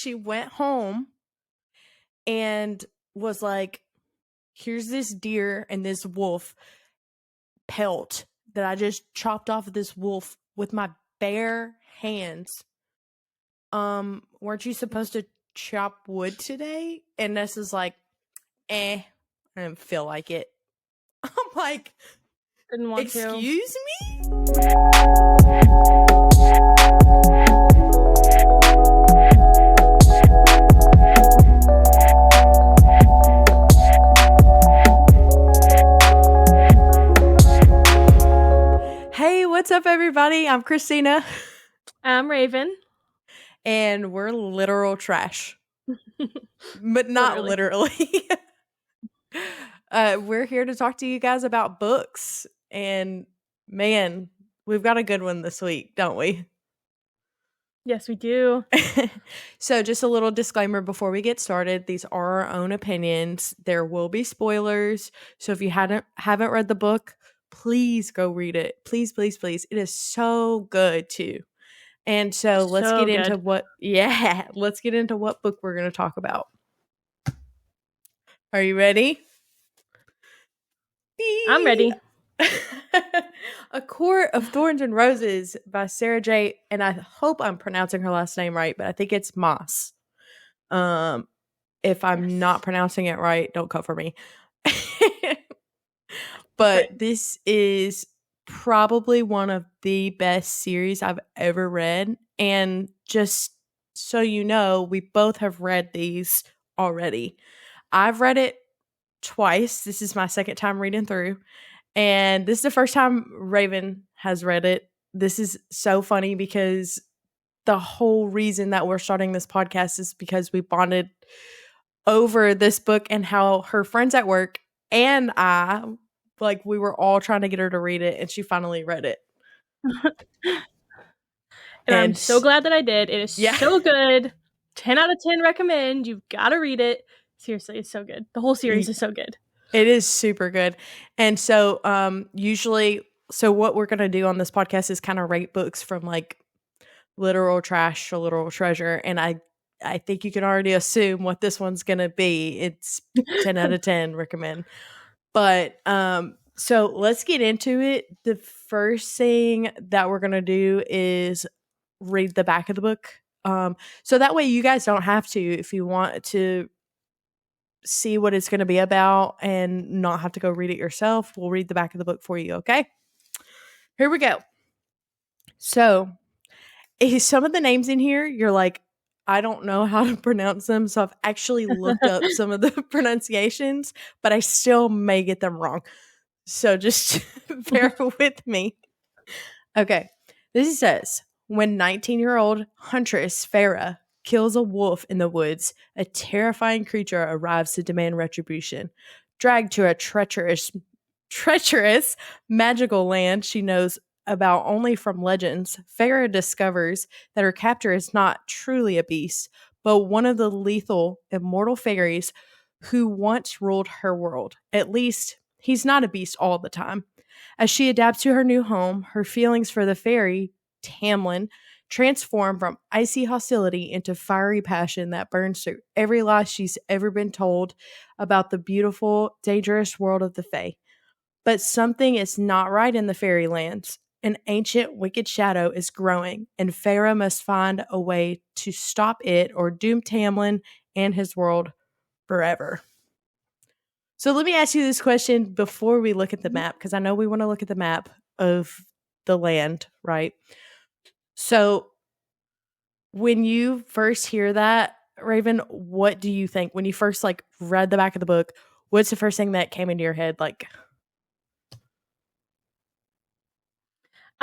she went home and was like, here's this deer and this wolf pelt that I just chopped off of this wolf with my bare hands. Weren't you supposed to chop wood today? And Ness is like, I didn't feel like it. I'm like, didn't want excuse to. me? Hey, what's up, everybody? I'm Christina. I'm Rayven. And we're literal trash. But not literally. We're here to talk to you guys about books. And man, we've got a good one this week, don't we? Yes, we do. So just a little disclaimer before we get started. These are our own opinions. There will be spoilers. So if you haven't read the book, please go read it. Please, please, please. It is so good too. And so let's get into what book we're going to talk about. Are you ready? I'm ready. A Court of Thorns and Roses by Sarah J. And I hope I'm pronouncing her last name right, but I think it's Moss. If I'm not pronouncing it right, don't come for me. But This is probably one of the best series I've ever read. And just so you know, we both have read these already. I've read it twice. This is my second time reading through. And this is the first time Rayven has read it. This is so funny because the whole reason that we're starting this podcast is because we bonded over this book and how her friends at work and I, we were all trying to get her to read it, and she finally read it. and I'm so glad that I did. It is so good. 10 out of 10 recommend. You've got to read it. Seriously, it's so good. The whole series is so good. It is super good. And so what we're going to do on this podcast is kind of rate books from like literal trash to literal treasure. And I think you can already assume what this one's going to be. It's 10 out of 10 recommend. But so let's get into it. The first thing that we're going to do is read the back of the book. So that way you guys don't have to, if you want to see what it's going to be about and not have to go read it yourself, we'll read the back of the book for you, okay? Here we go. So, some of the names in here, you're like, I don't know how to pronounce them, so I've actually looked up some of the pronunciations, but I still may get them wrong. So just bear with me. Okay. This says, when 19-year-old huntress Farah kills a wolf in the woods, a terrifying creature arrives to demand retribution. Dragged to a treacherous magical land she knows about only from legends, Farah discovers that her captor is not truly a beast, but one of the lethal, immortal fairies who once ruled her world. At least, he's not a beast all the time. As she adapts to her new home, her feelings for the fairy, Tamlin, transform from icy hostility into fiery passion that burns through every lie she's ever been told about the beautiful, dangerous world of the Fae. But something is not right in the fairylands. An ancient, wicked shadow is growing, and Farah must find a way to stop it or doom Tamlin and his world forever. So let me ask you this question before we look at the map, because I know we want to look at the map of the land, right? So when you first hear that, Rayven, what do you think? When you first read the back of the book, what's the first thing that came into your head?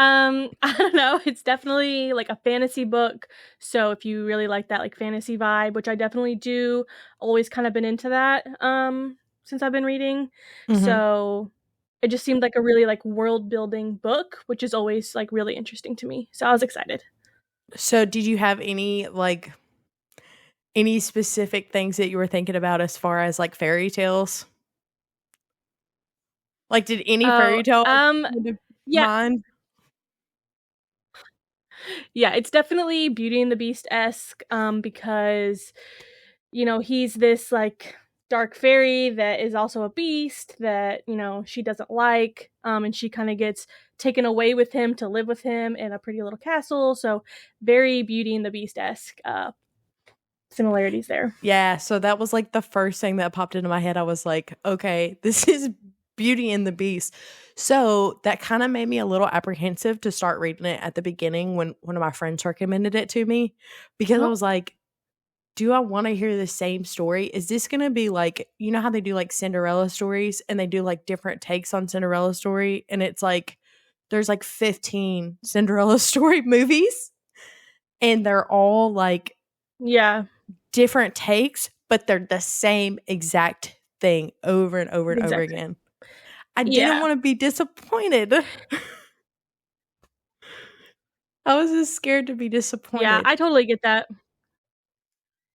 I don't know. It's definitely like a fantasy book. So if you really like that fantasy vibe, which I definitely do, always kind of been into that since I've been reading. Mm-hmm. So it just seemed like a really world building book, which is always really interesting to me. So I was excited. So did you have any specific things that you were thinking about as far as fairy tales? Did any fairy tale yeah. mind? Yeah, it's definitely Beauty and the Beast-esque, because, he's this, like, dark fairy that is also a beast that, she doesn't like, and she kinda gets taken away with him to live with him in a pretty little castle, so very Beauty and the Beast-esque, similarities there. Yeah, so that was like the first thing that popped into my head. I was like, okay, this is Beauty and the Beast. So that kind of made me a little apprehensive to start reading it at the beginning when one of my friends recommended it to me, because I Oh, was like, do I want to hear the same story? Is this going to be like, you know how they do like Cinderella stories and they do like different takes on Cinderella story? And it's like, there's like 15 Cinderella story movies and they're all like yeah, different takes, but they're the same exact thing over and over and over exactly. again. I didn't Yeah. want to be disappointed. I was just scared to be Yeah, disappointed. I totally get that.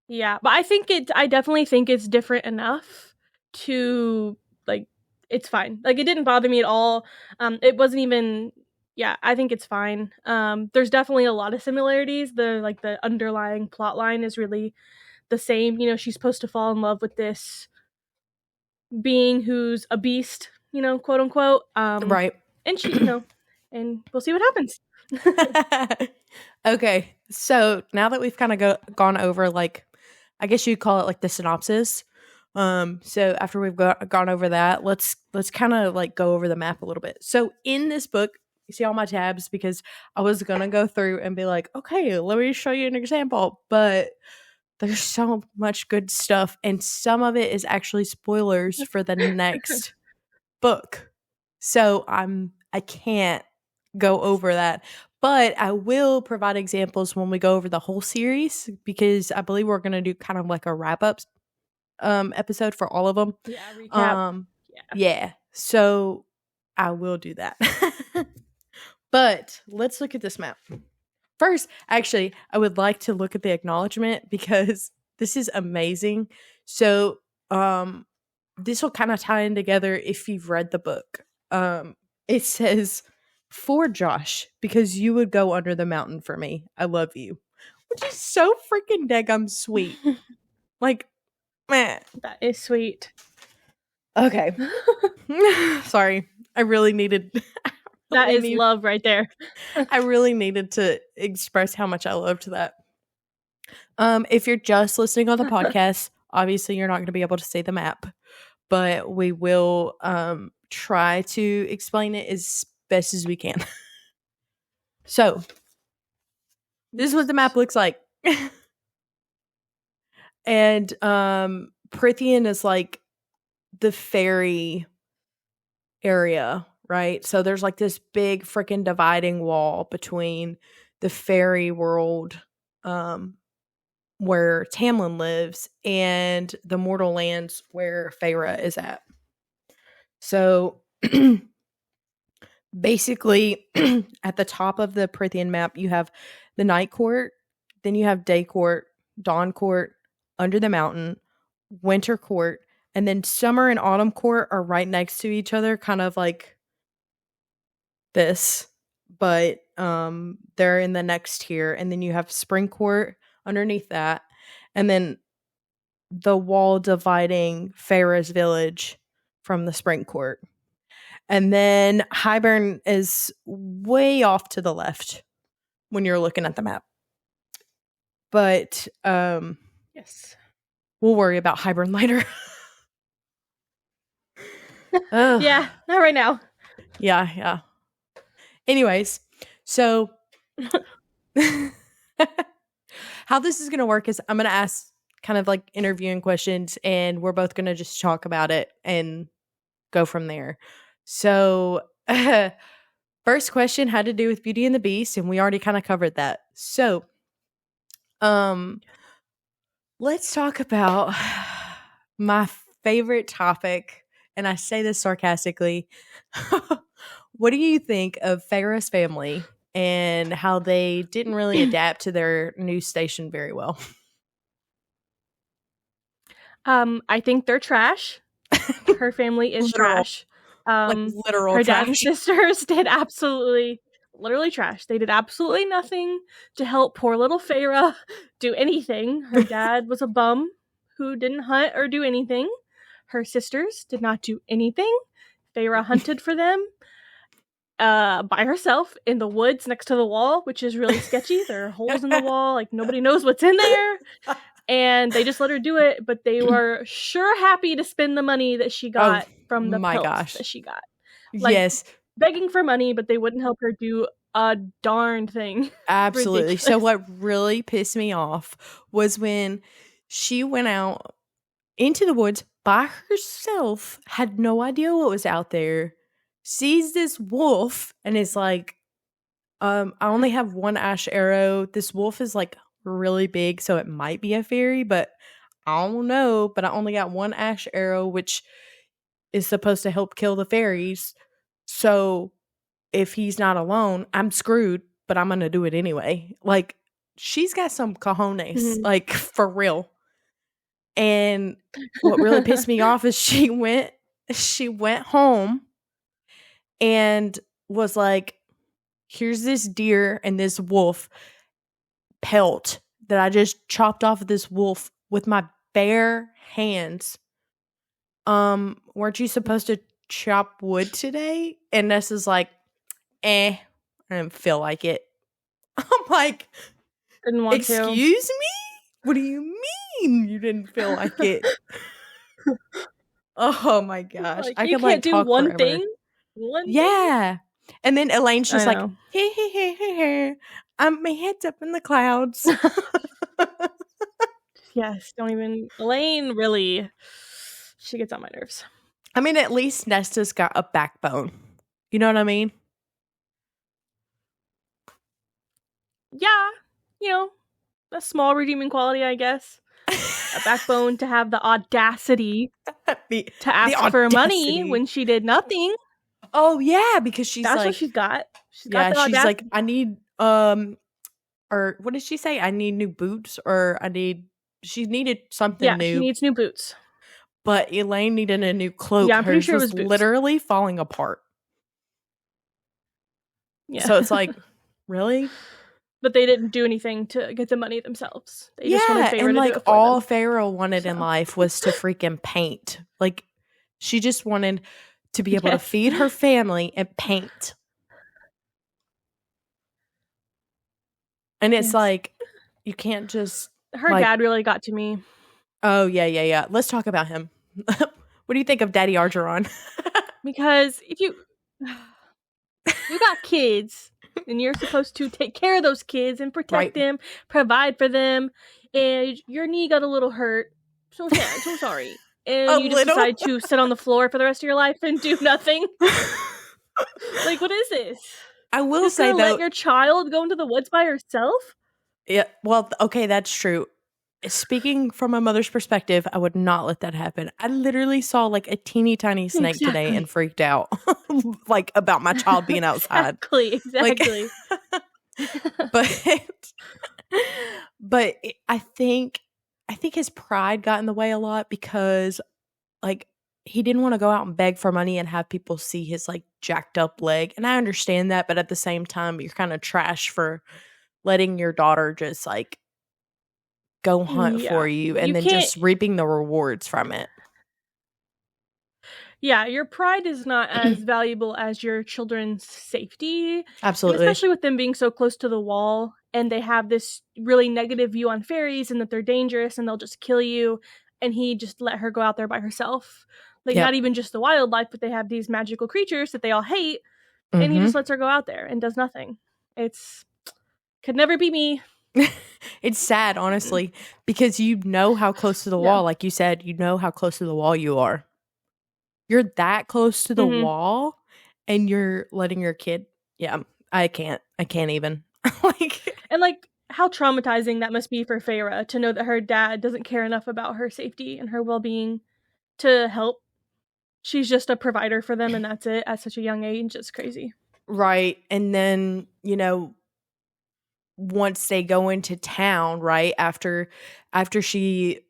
Yeah, but I definitely think it's different enough to, like, it's fine. Like, it didn't bother me at all. It wasn't even Yeah, I think it's fine. There's definitely a lot of similarities. The underlying plot line is really the same. She's supposed to fall in love with this being who's a beast, quote unquote. Right. And and we'll see what happens. Okay. So now that we've kind of gone over, like, I guess you'd call it like the synopsis. So after we've gone over that, let's kind of like go over the map a little bit. So in this book, you see all my tabs because I was gonna go through and be like, okay, let me show you an example, but there's so much good stuff, and some of it is actually spoilers for the next book. So I can't go over that. But I will provide examples when we go over the whole series because I believe we're gonna do kind of like a wrap up episode for all of them. Yeah, recap. Um Yeah. yeah. So I will do that. But let's look at this map. First, actually, I would like to look at the acknowledgement because this is amazing. So, this will kind of tie in together if you've read the book. It says, "For Josh, because you would go under the mountain for me. I love you," which is so freaking daggum sweet. Like, man. That is sweet. Okay. Sorry, I really needed. That really is need, love right there. I really needed to express how much I loved that. If you're just listening on the podcast, obviously you're not going to be able to see the map, but we will try to explain it as best as we can. So, this is what the map looks like. And Prithian is like the fairy area, right? So there's like this big freaking dividing wall between the fairy world where Tamlin lives and the mortal lands where Feyre is at. So basically, at the top of the Prithian map, you have the Night Court, then you have Day Court, Dawn Court, Under the Mountain, Winter Court, and then Summer and Autumn Court are right next to each other, kind of like this, but they're in the next tier. And then you have Spring Court underneath that, and then the wall dividing Farah's village from the Spring Court. And then Highburn is way off to the left when you're looking at the map. But Yes. we'll worry about Highburn later. Yeah, not right now. Yeah. Anyways, so how this is going to work is I'm going to ask kind of like interviewing questions and we're both going to just talk about it and go from there. So, first question had to do with Beauty and the Beast, and we already kind of covered that. So, let's talk about my favorite topic, and I say this sarcastically. What do you think of Farrah's family and how they didn't really adapt to their new station very well? I think they're trash. Her family is Literal, trash. like literal Her dad and trash. sisters did absolutely literally trash. They did absolutely nothing to help poor little Feyre do anything. Her dad was a bum who didn't hunt or do anything. Her sisters did not do anything. Feyre hunted for them by herself in the woods next to the wall, which is really sketchy. There are holes in the wall, like nobody knows what's in there. And they just let her do it, but they were sure happy to spend the money that she got from the pelts that she got. Like, yes. Begging for money, but they wouldn't help her do a darn thing. Absolutely. Ridiculous. So what really pissed me off was when she went out into the woods by herself, had no idea what was out there, sees this wolf, and is like, I only have one ash arrow. This wolf is like really big, so it might be a fairy, but I don't know. But I only got one ash arrow, which is supposed to help kill the fairies. So if he's not alone, I'm screwed, but I'm going to do it anyway. Like, she's got some cojones, like, for real. And what really pissed me off is she went home and was like, here's this deer and this wolf pelt that I just chopped off of this wolf with my bare hands. Weren't you supposed to chop wood today? And Ness is like, I didn't feel like it. I'm like, didn't want excuse me? What do you mean you didn't feel like it? Oh my gosh. Like, I you could can't do one forever. thing. Yeah. And then Elaine's just like, know. hey, my head's up in the clouds. Yes, don't even. Elaine really, she gets on my nerves. I mean, at least Nesta's got a backbone. You know what I mean? Yeah, you know, a small redeeming quality, I guess. A backbone to have the audacity to ask for money when she did nothing. Oh yeah, because she's that's like, what she's got. She's got the she's like, I need or what did she say? I need new boots, or she needed something new. Yeah, she needs new boots. But Elaine needed a new cloak. Yeah, I'm pretty sure it was literally falling apart. Yeah. So it's like, really? But they didn't do anything to get the money themselves. They just wanted Feyre and to like do it for all them. Feyre wanted in life was to freaking paint. Like, she just wanted to be able to feed her family and paint. And it's like, you can't just. Her dad really got to me. Oh, yeah. Let's talk about him. What do you think of Daddy Argeron? Because if you got kids, and you're supposed to take care of those kids and protect them, provide for them, and your knee got a little hurt. So sad, so sorry. And you just decide to sit on the floor for the rest of your life and do nothing. Like, what is this? I will say, though, let your child go into the woods by herself? Yeah, well, okay, that's true. Speaking from my mother's perspective, I would not let that happen. I literally saw like a teeny tiny snake today and freaked out, like, about my child being outside. Exactly. Like, but I think his pride got in the way a lot, because like, he didn't want to go out and beg for money and have people see his like jacked up leg. And I understand that, but at the same time, you're kind of trash for letting your daughter just like go hunt for you and then just reaping the rewards from it. Yeah, your pride is not as valuable as your children's safety. Absolutely. And especially with them being so close to the wall, and they have this really negative view on fairies and that they're dangerous and they'll just kill you. And he just let her go out there by herself. Like, not even just the wildlife, but they have these magical creatures that they all hate. And he just lets her go out there and does nothing. Could never be me. It's sad, honestly, because you know how close to the wall, like you said, you know how close to the wall you are. You're that close to the wall, and you're letting your kid. Yeah, I can't even. And like, how traumatizing that must be for Feyre to know that her dad doesn't care enough about her safety and her well-being to help. She's just a provider for them, and that's it at such a young age. It's crazy. Right. And then, once they go into town, right, after she,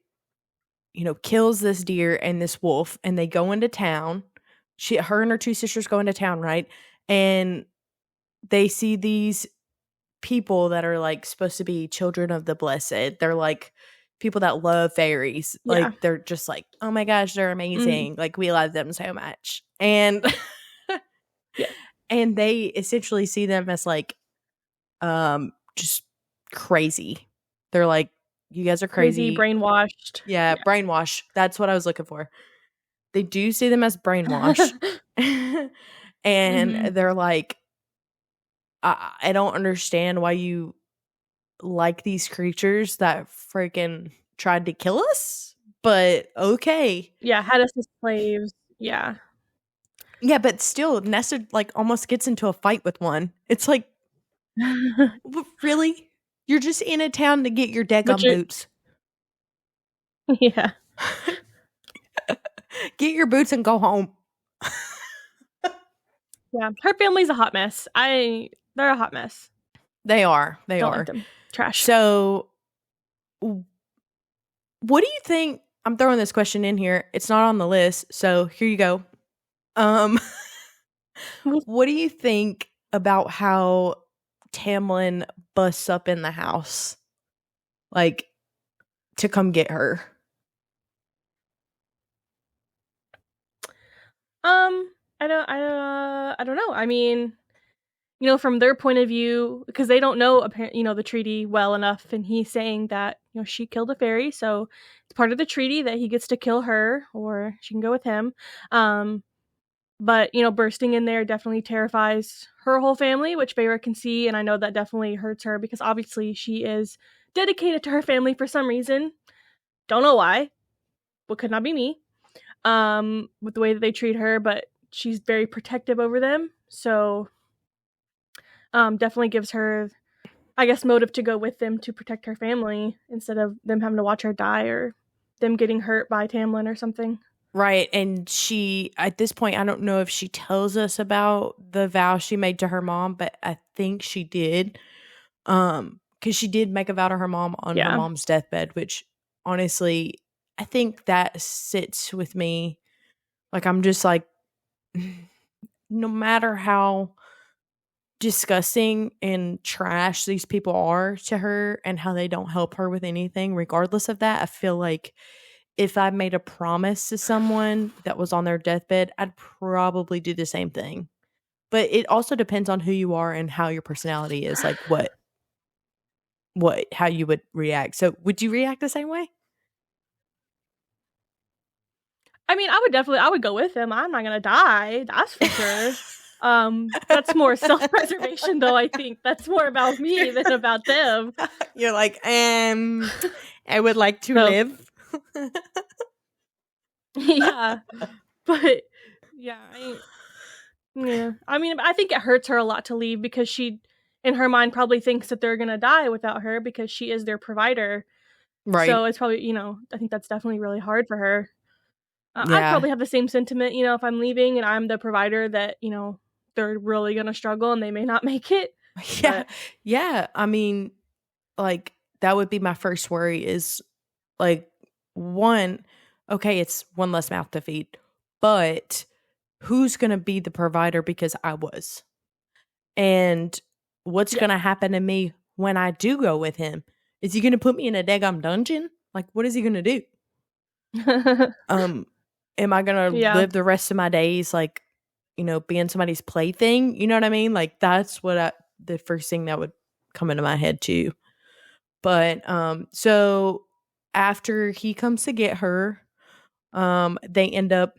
kills this deer and this wolf, and they go into town, her and her two sisters go into town, right? And they see these people that are like supposed to be children of the blessed. They're like people that love fairies. Yeah. Like they're just like, oh my gosh, they're amazing. Like we love them so much. And Yeah. and they essentially see them as like just crazy. They're like, you guys are Crazy, crazy. brainwashed. Yeah, brainwash. That's what I was looking for. They do see them as brainwash. And they're like, I don't understand why you like these creatures that freaking tried to kill us, but okay. Yeah, had us as slaves. Yeah. Yeah, but still, Nessa like almost gets into a fight with one. It's like, really? You're just in a town to get your But daggum boots. Yeah. Get your boots and go home. Yeah. Her family's a hot mess. They're a hot mess. They are. They Don't are. like them. Trash. So, what do you think? I'm throwing this question in here. It's not on the list, so here you go. What do you think about how Tamlin busts up in the house, like, to come get her? I don't know. I mean, from their point of view, because they don't know, the treaty well enough, and he's saying that, she killed a fairy, so it's part of the treaty that he gets to kill her, or she can go with him. But, bursting in there definitely terrifies her whole family, which Feyre can see, and I know that definitely hurts her, because obviously she is dedicated to her family for some reason. Don't know why, but could not be me. With the way that they treat her, but she's very protective over them, so definitely gives her, I guess, motive to go with them to protect her family instead of them having to watch her die or them getting hurt by Tamlin or something. Right, and she, at this point, I don't know if she tells us about the vow she made to her mom, but I think she did, because she did make a vow to her mom on her mom's deathbed, which, honestly, I think that sits with me. Like, I'm just like, no matter how disgusting and trash these people are to her and how they don't help her with anything, regardless of that, I feel like if I made a promise to someone that was on their deathbed, I'd probably do the same thing. But it also depends on who you are and how your personality is, like how you would react. So would you react the same way? I mean, I would go with him. I'm not gonna die, that's for sure. That's more self-preservation, though. I think that's more about me than about them. You're like, I would like to live. Yeah, but yeah, I mean, I think it hurts her a lot to leave because she, in her mind, probably thinks that they're gonna die without her because she is their provider. Right. So it's probably, I think that's definitely really hard for her. Yeah. I'd probably have the same sentiment, if I'm leaving and I'm the provider that, they're really gonna struggle and they may not make it. Yeah. But yeah. I mean, like, that would be my first worry is, like, one, okay, it's one less mouth to feed, but who's going to be the provider because I was? And what's going to happen to me when I do go with him? Is he going to put me in a daggum dungeon? Like, what is he going to do? Am I going to live the rest of my days, like, being somebody's plaything? You know what I mean? Like, that's the first thing that would come into my head too. But, so after he comes to get her, they end up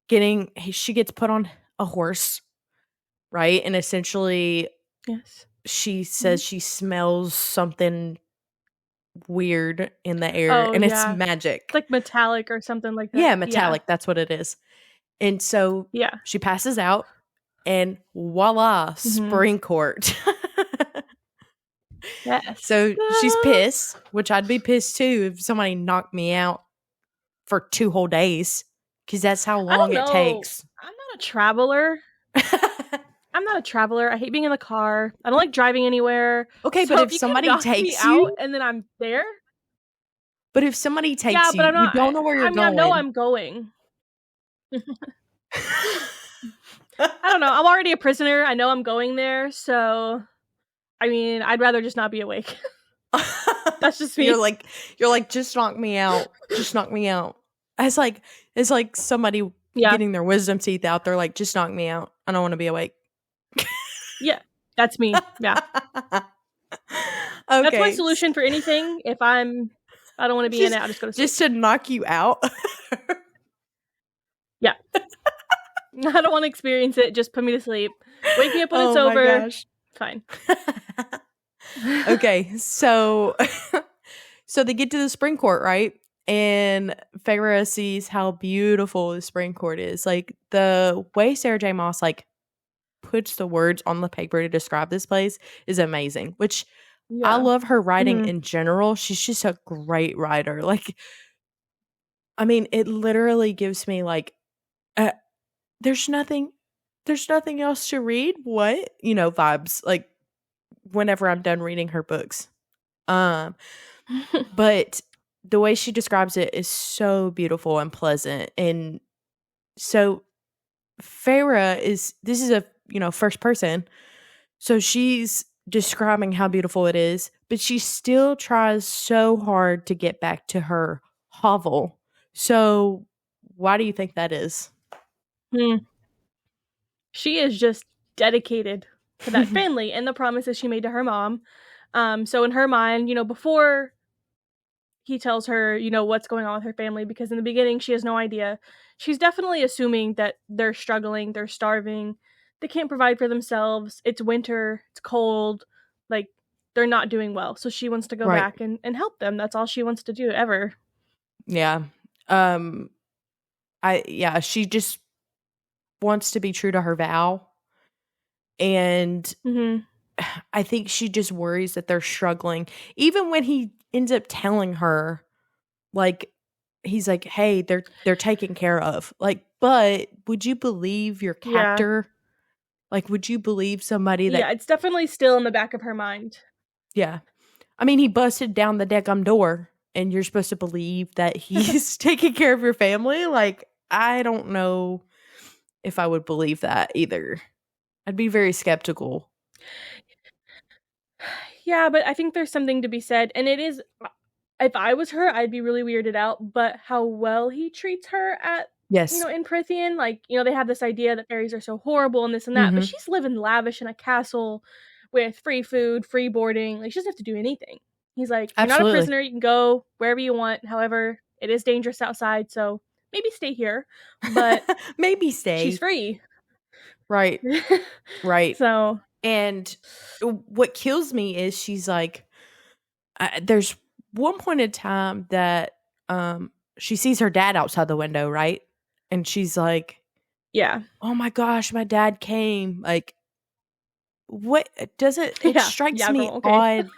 she gets put on a horse, right? And essentially, she says she smells something weird in the air, and it's magic. It's like metallic or something like that. Yeah, metallic. That's what it is. And so she passes out, and voila, spring court. Yes. So she's pissed, which I'd be pissed too if somebody knocked me out for 2 whole days, because that's how long it takes. I'm not a traveler. I hate being in the car. I don't like driving anywhere. Okay, so but if somebody takes you out and then I'm there. But if somebody takes you, you don't know where you're going. I know I'm going. I don't know. I'm already a prisoner. I know I'm going there, so I mean, I'd rather just not be awake. That's just you're me. like you're like just knock me out. Just knock me out. It's like somebody Yeah. getting their wisdom teeth out. They're like, just knock me out. I don't want to be awake. Yeah. That's me. Yeah. That's my Okay. solution for anything. If I don't want to be in it, I'll just go to sleep. Just to knock you out. Yeah. I don't want to experience it. Just put me to sleep. Wake me up when it's Oh my over. gosh. Fine. Okay, so so they get to the spring court, right? And Feyre sees how beautiful the spring court is. Like the way Sarah J. Maas like puts the words on the paper to describe this place is amazing. Which I Yeah. love her writing Mhm. in general. She's just a great writer. Like, I mean, it literally gives me like, uh, there's nothing else to read. What vibes like whenever I'm done reading her books. But the way she describes it is so beautiful and pleasant. And so Farah this is a, first person. So she's describing how beautiful it is, but she still tries so hard to get back to her hovel. So why do you think that is? Hmm. She is just dedicated to that family and the promises she made to her mom. So in her mind, before he tells her, what's going on with her family, because in the beginning she has no idea. She's definitely assuming that they're struggling, they're starving, they can't provide for themselves. It's winter, it's cold, like they're not doing well. So she wants to go Right. back and help them. That's all she wants to do ever. Yeah. She just wants to be true to her vow. And Mm-hmm. I think she just worries that they're struggling. Even when he ends up telling her, like, he's like, "Hey, they're taken care of." Like, but would you believe your Yeah. captor? Like, would you believe somebody Yeah, that? it's definitely still in the back of her mind. Yeah, I mean, he busted down the deck'em door, and you're supposed to believe that he's taking care of your family. Like, I don't know if I would believe that either. I'd be very skeptical. Yeah, but I think there's something to be said, and it is. If I was her, I'd be really weirded out. But how well he treats her at, Yes. in Prithian, like they have this idea that fairies are so horrible and this and that, but Mm-hmm. she's living lavish in a castle with free food, free boarding. Like she doesn't have to do anything. He's like, you're not a Absolutely. prisoner. You can go wherever you want. However, it is dangerous outside, so maybe stay here. But Maybe she's stay. free. Right. Right. So And what kills me is she's like, there's one point in time that she sees her dad outside the window, right? And she's like, yeah, "Oh my gosh, my dad came!" Like, what does it? It strikes yeah, me girl. Okay. odd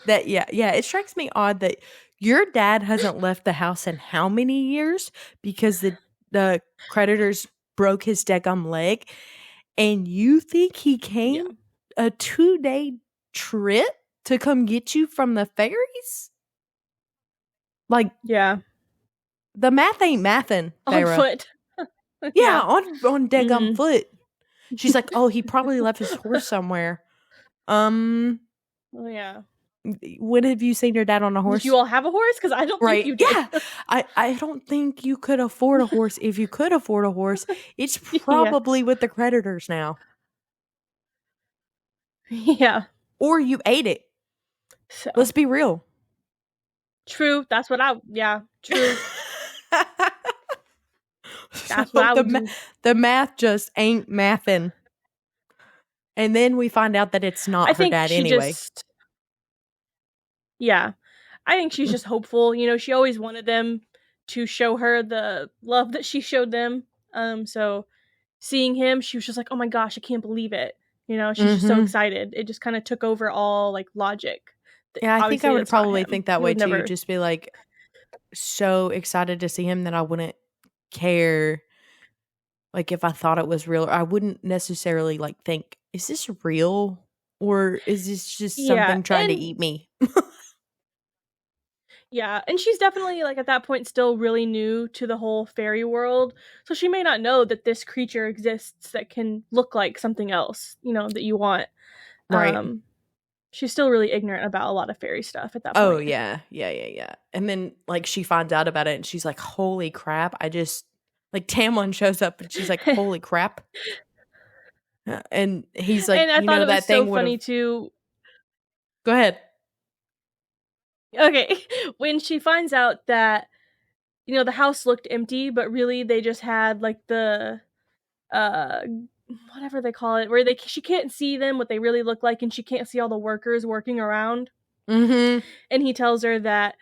that it strikes me odd that your dad hasn't left the house in how many years because the creditors broke his deckum leg, and you think he Yeah, came a 2-day trip to come get you from the fairies? Like, yeah, the math ain't mathin', on Farah. foot. Yeah, Yeah. on daggum Mm-hmm. foot. She's like, "Oh, he probably left his horse somewhere." Um, Oh yeah. when have you seen your dad on a Did horse? you all have a horse? Because I don't think Right. you did. Yeah. I don't think you could afford a horse. If you could afford a horse, it's Yeah. probably with the creditors now. Yeah. Or you ate it. So Let's be real. true. That's what I. Yeah. True. So That's what I would do. the math just ain't mathin'. And then we find out that it's I not her think dad she anyway. just. Yeah. I think she's just hopeful. She always wanted them to show her the love that she showed them. So seeing him, she was just like, "Oh my gosh, I can't believe it." She's just so Mm-hmm. excited. It just kind of took over all like logic. Yeah, I think I Obviously, would that's not probably him. think that He way would too. never. Just be like so excited to see him that I wouldn't care. Like if I thought it was real, I wouldn't necessarily like think, is this real? Or is this just Yeah, something trying to and eat me? Yeah, and she's definitely, like, at that point, still really new to the whole fairy world, so she may not know that this creature exists that can look like something else, that you want. Right. Um, she's still really ignorant about a lot of fairy stuff at that Oh, point. yeah. Yeah, yeah, yeah. And then, like, she finds out about it, and she's like, "Holy crap, I just" like, Tamlin shows up, and she's like, "Holy crap." And he's like, And I thought it was that so thing funny would've too. Go ahead. Okay, when she finds out that, the house looked empty, but really they just had, like, the, uh, whatever they call it, where she can't see them, what they really look like, and she can't see all the workers working around. Mhm. And he tells her that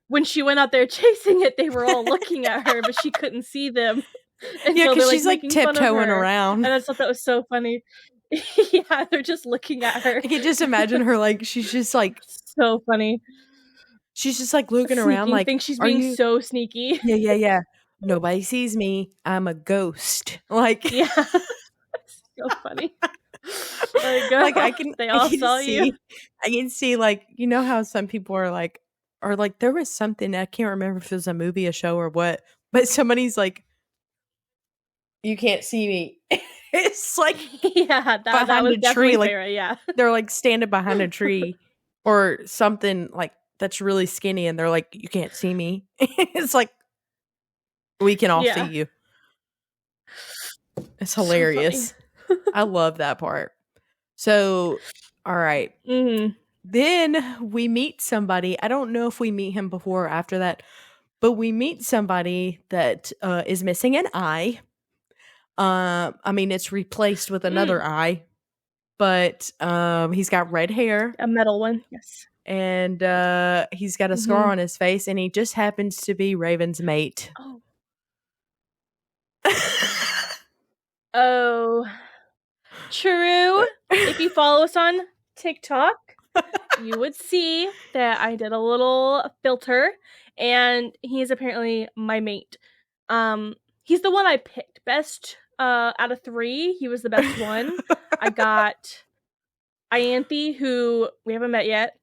when she went out there chasing it, they were all looking at her, but she couldn't see them. And Yeah, so because they're, like, she's, like, making fun of tiptoeing her. around. And I just thought that was so funny. Yeah, they're just looking at her. I can just imagine her, like, So funny. she's just, like, looking around Sneaking, like, thinks she's "Are being you" so sneaky. Yeah, yeah, yeah. "Nobody sees me. I'm a ghost." Like Yeah. So funny. Like, like, "Girl, they all saw you." I can see, like, how some people are like there was something, I can't remember if it was a movie, a show, or what, but somebody's like, "You can't see me." It's like Yeah, that behind was a tree, definitely like, Feyre, yeah. they're, like, standing behind a tree or something, like, that's really skinny, and they're like, "You can't see me." It's like, "We can all see Yeah. you." It's So funny. hilarious. I love that part. So, alright. Mhm. Then we meet somebody. I don't know if we meet him before or after that, but we meet somebody that, is missing an eye. I mean, it's replaced with another Mm, eye, but, he's got red hair, a metal one, yes. and, he's got a scar Mhm. on his face, and he just happens to be Raven's mate. Oh. Oh, true. If you follow us on TikTok, you would see that I did a little filter, and he is apparently my mate. He's the one I picked. Best, out of 3, he was the best one. I got Ianthe, who we haven't met yet,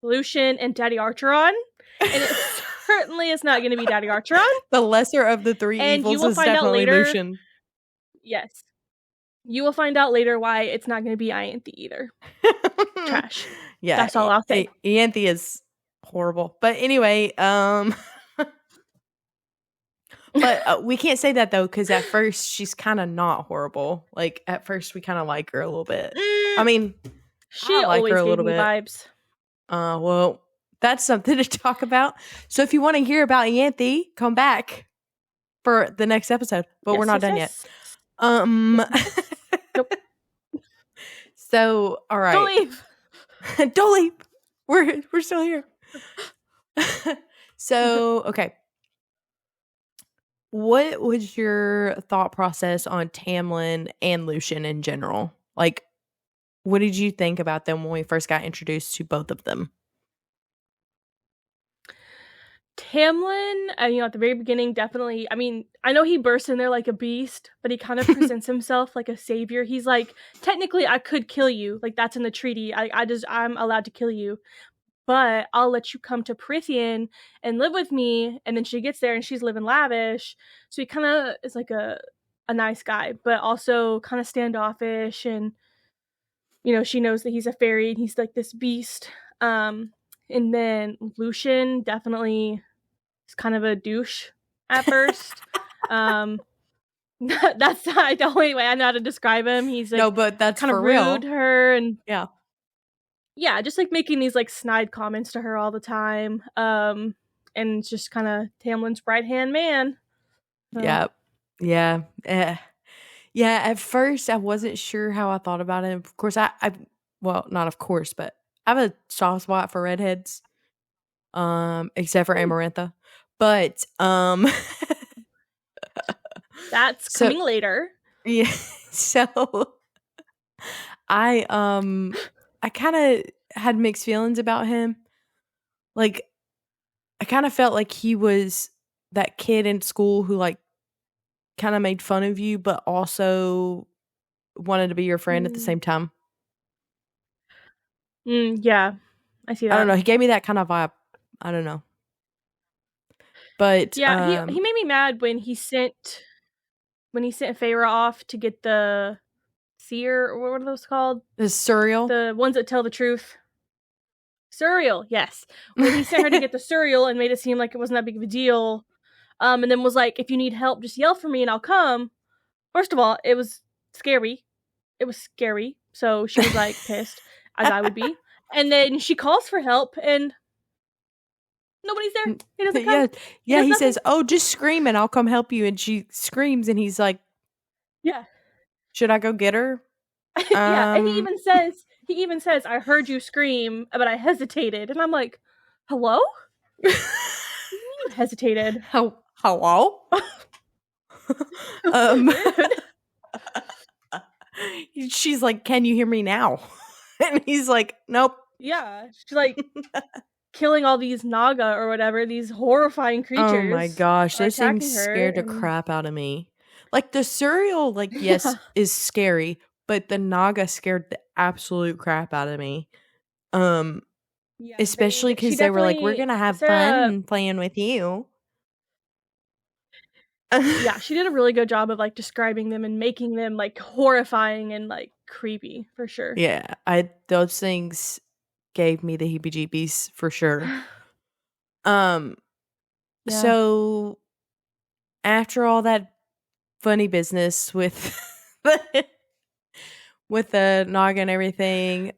Lucian, and Daddy Archeron, and it certainly is not gonna be Daddy Archeron, The lesser of the 3 and you evils will is find out definitely later. Lucian. Yes. You will find out later why it's not gonna be Ianthe either. Trash. Yeah, That's all I'll say. Ianthe is horrible. But anyway, but, we can't say that though, because at first she's kinda not horrible. Like, at first we kinda like her a little bit. I Mm, mean, I she like her always a gave little me bit. vibes. Well, that's something to talk about. So if you wanna hear about Ianthe, come back for the next episode, but we're Yes, not yes, done yet. yes. Um, Yes, we are. Nope. so, Don't alright. leave. Don't leave. We're still here. So, okay. What was your thought process on Tamlin and Lucian in general? Like, what did you think about them when we first got introduced to both of them? Tamlin, at the very beginning, definitely. I mean, I know he bursts in there like a beast, but he kind of presents himself like a savior. He's like, technically, I could kill you. Like, that's in the treaty. I'm allowed to kill you, but I'll let you come to Prithian and live with me. And then she gets there and she's living lavish. So he kind of is like a nice guy, but also kind of standoffish. And, she knows that he's a fairy and he's like this beast. And then Lucian definitely is kind of a douche at first. um, that's not the only way I know how to describe him. He's No, like but that's kind of for rude real. to her and Yeah. yeah, just like making these like snide comments to her all the time. And it's just kind of Tamlin's right hand man. Yeah. Yeah. Yeah, at first I wasn't sure how I thought about it. Of course, well, not of course, but I have a soft spot for redheads. Except for Hmm, Amarantha. But that's so coming later. yeah, so I kind of had mixed feelings about him. Like, I kind of felt like he was that kid in school who, like, kind of made fun of you, but also wanted to be your friend at the Mm, same time. yeah, I see I don't that. know. He gave me that kind of vibe. I don't know. But Yeah, he made me mad when he sent Feyre off to get the seer, or what are those called? the surreal. The ones that tell the truth. Suriel, yes. When he sent her to get the Suriel and made it seem like it wasn't that big of a deal, and then was like, if you need help, just yell for me and I'll come. First of all, it was scary. It was scary. So she was like pissed, as I would be. And then she calls for help and nobody's there. He doesn't come. Yeah, he nothing. says, "Oh, just scream and I'll come help you." And she screams and he's like, Yeah. "Should I go get her?" Yeah, and he even says, "I heard you scream, but I hesitated." And I'm like, "Hello?" You hesitated. Hello? Rude. She's like, "Can you hear me now?" And he's like, "Nope." Yeah, she's like killing all these Naga or whatever, these horrifying creatures. Oh my gosh, are those things attacking her. scared the crap out of me. Like the surreal, like yes, is scary, but the Naga scared the absolute crap out of me. Yeah, Especially because they were like, "We're gonna have Sarah, fun playing with you." yeah, she did a really good job of like describing them and making them like horrifying and like creepy for sure. Yeah, those things gave me the heebie-jeebies for sure. Yeah. So after all that funny business with with the Naga and everything,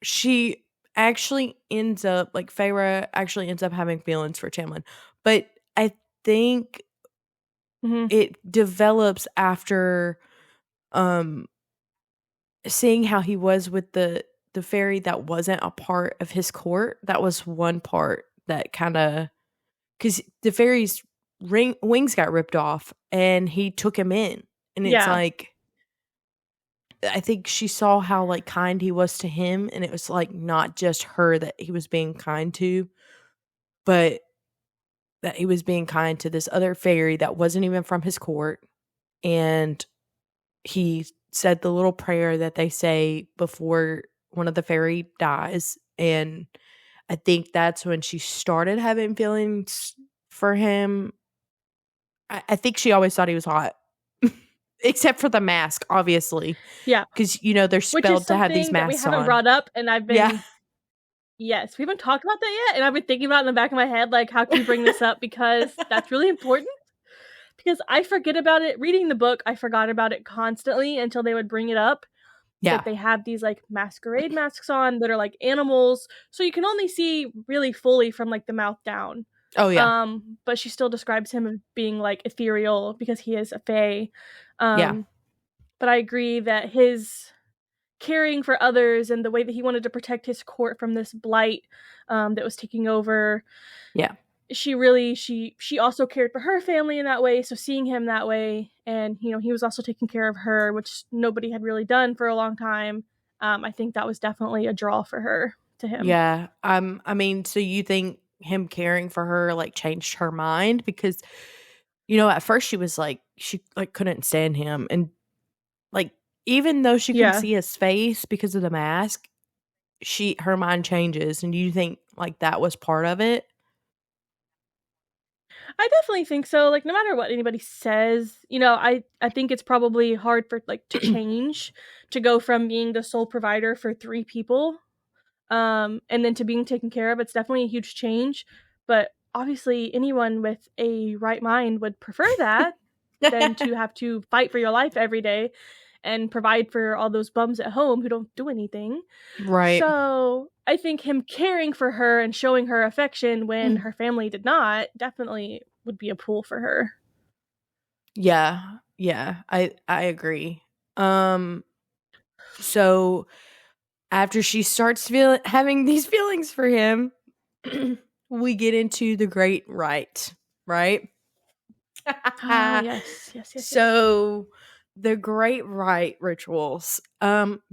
she actually ends up like Feyre actually ends up having feelings for Tamlin. But I think it develops after seeing how he was with the fairy that wasn't a part of his court. That was one part that kind of, because the fairy's wings got ripped off and he took him in, and it's like, I think she saw how like kind he was to him, and it was like not just her that he was being kind to, but that he was being kind to this other fairy that wasn't even from his court. And he said the little prayer that they say before one of the fairy dies, and I think that's when she started having feelings for him. I think she always thought he was hot. Except for the mask, obviously. Yeah. Because, they're spelled to have these masks on. Which is something that we haven't brought up, and I've been... Yeah. Yes, we haven't talked about that yet, and I've been thinking about it in the back of my head, like, how can you bring this up? Because that's really important. Because I forget about it. Reading the book, I forgot about it constantly until they would bring it up. Yeah. That they have these, like, masquerade masks on that are, like, animals. So you can only see really fully from, like, the mouth down. Oh, yeah. But she still describes him as being, like, ethereal because he is a fae. Yeah. But I agree that his caring for others and the way that he wanted to protect his court from this blight that was taking over. Yeah. She also cared for her family in that way. So seeing him that way, and he was also taking care of her, which nobody had really done for a long time. I think that was definitely a draw for her to him. Yeah. I mean, so you think him caring for her like changed her mind? Because at first she was like, she like couldn't stand him, and like even though she can see his face because of the mask, her mind changes. And do you think like that was part of it? I definitely think so. Like, no matter what anybody says, I think it's probably hard for like to change, to go from being the sole provider for 3 people, and then to being taken care of. It's definitely a huge change. But obviously, anyone with a right mind would prefer that than to have to fight for your life every day and provide for all those bums at home who don't do anything. Right. So I think him caring for her and showing her affection when her family did not definitely would be a pull for her. Yeah. Yeah. I agree. So after she starts having these feelings for him, we get into the great rite, right? Yes. So the great rite rituals.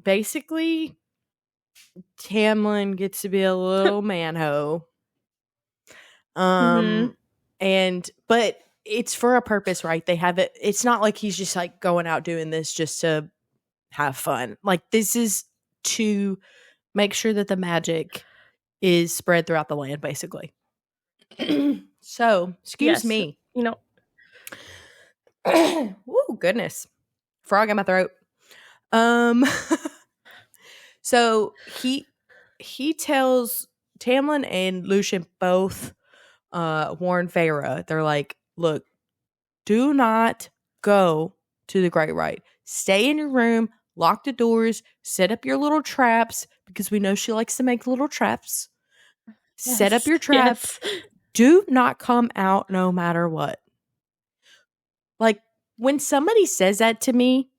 Basically Tamlin gets to be a little manho. But it's for a purpose, right? They have it. It's not like he's just like going out doing this just to have fun. Like this is to make sure that the magic is spread throughout the land, basically. So, excuse Yes. me. You know. Oh, goodness. Frog in my throat. So he tells Tamlin and Lucian both warn Feyre. They're like, look, do not go to the Great Right. Stay in your room, lock the doors, set up your little traps because we know she likes to make little traps. Set up Yes. your trap. Yes. Do not come out no matter what. Like when somebody says that to me,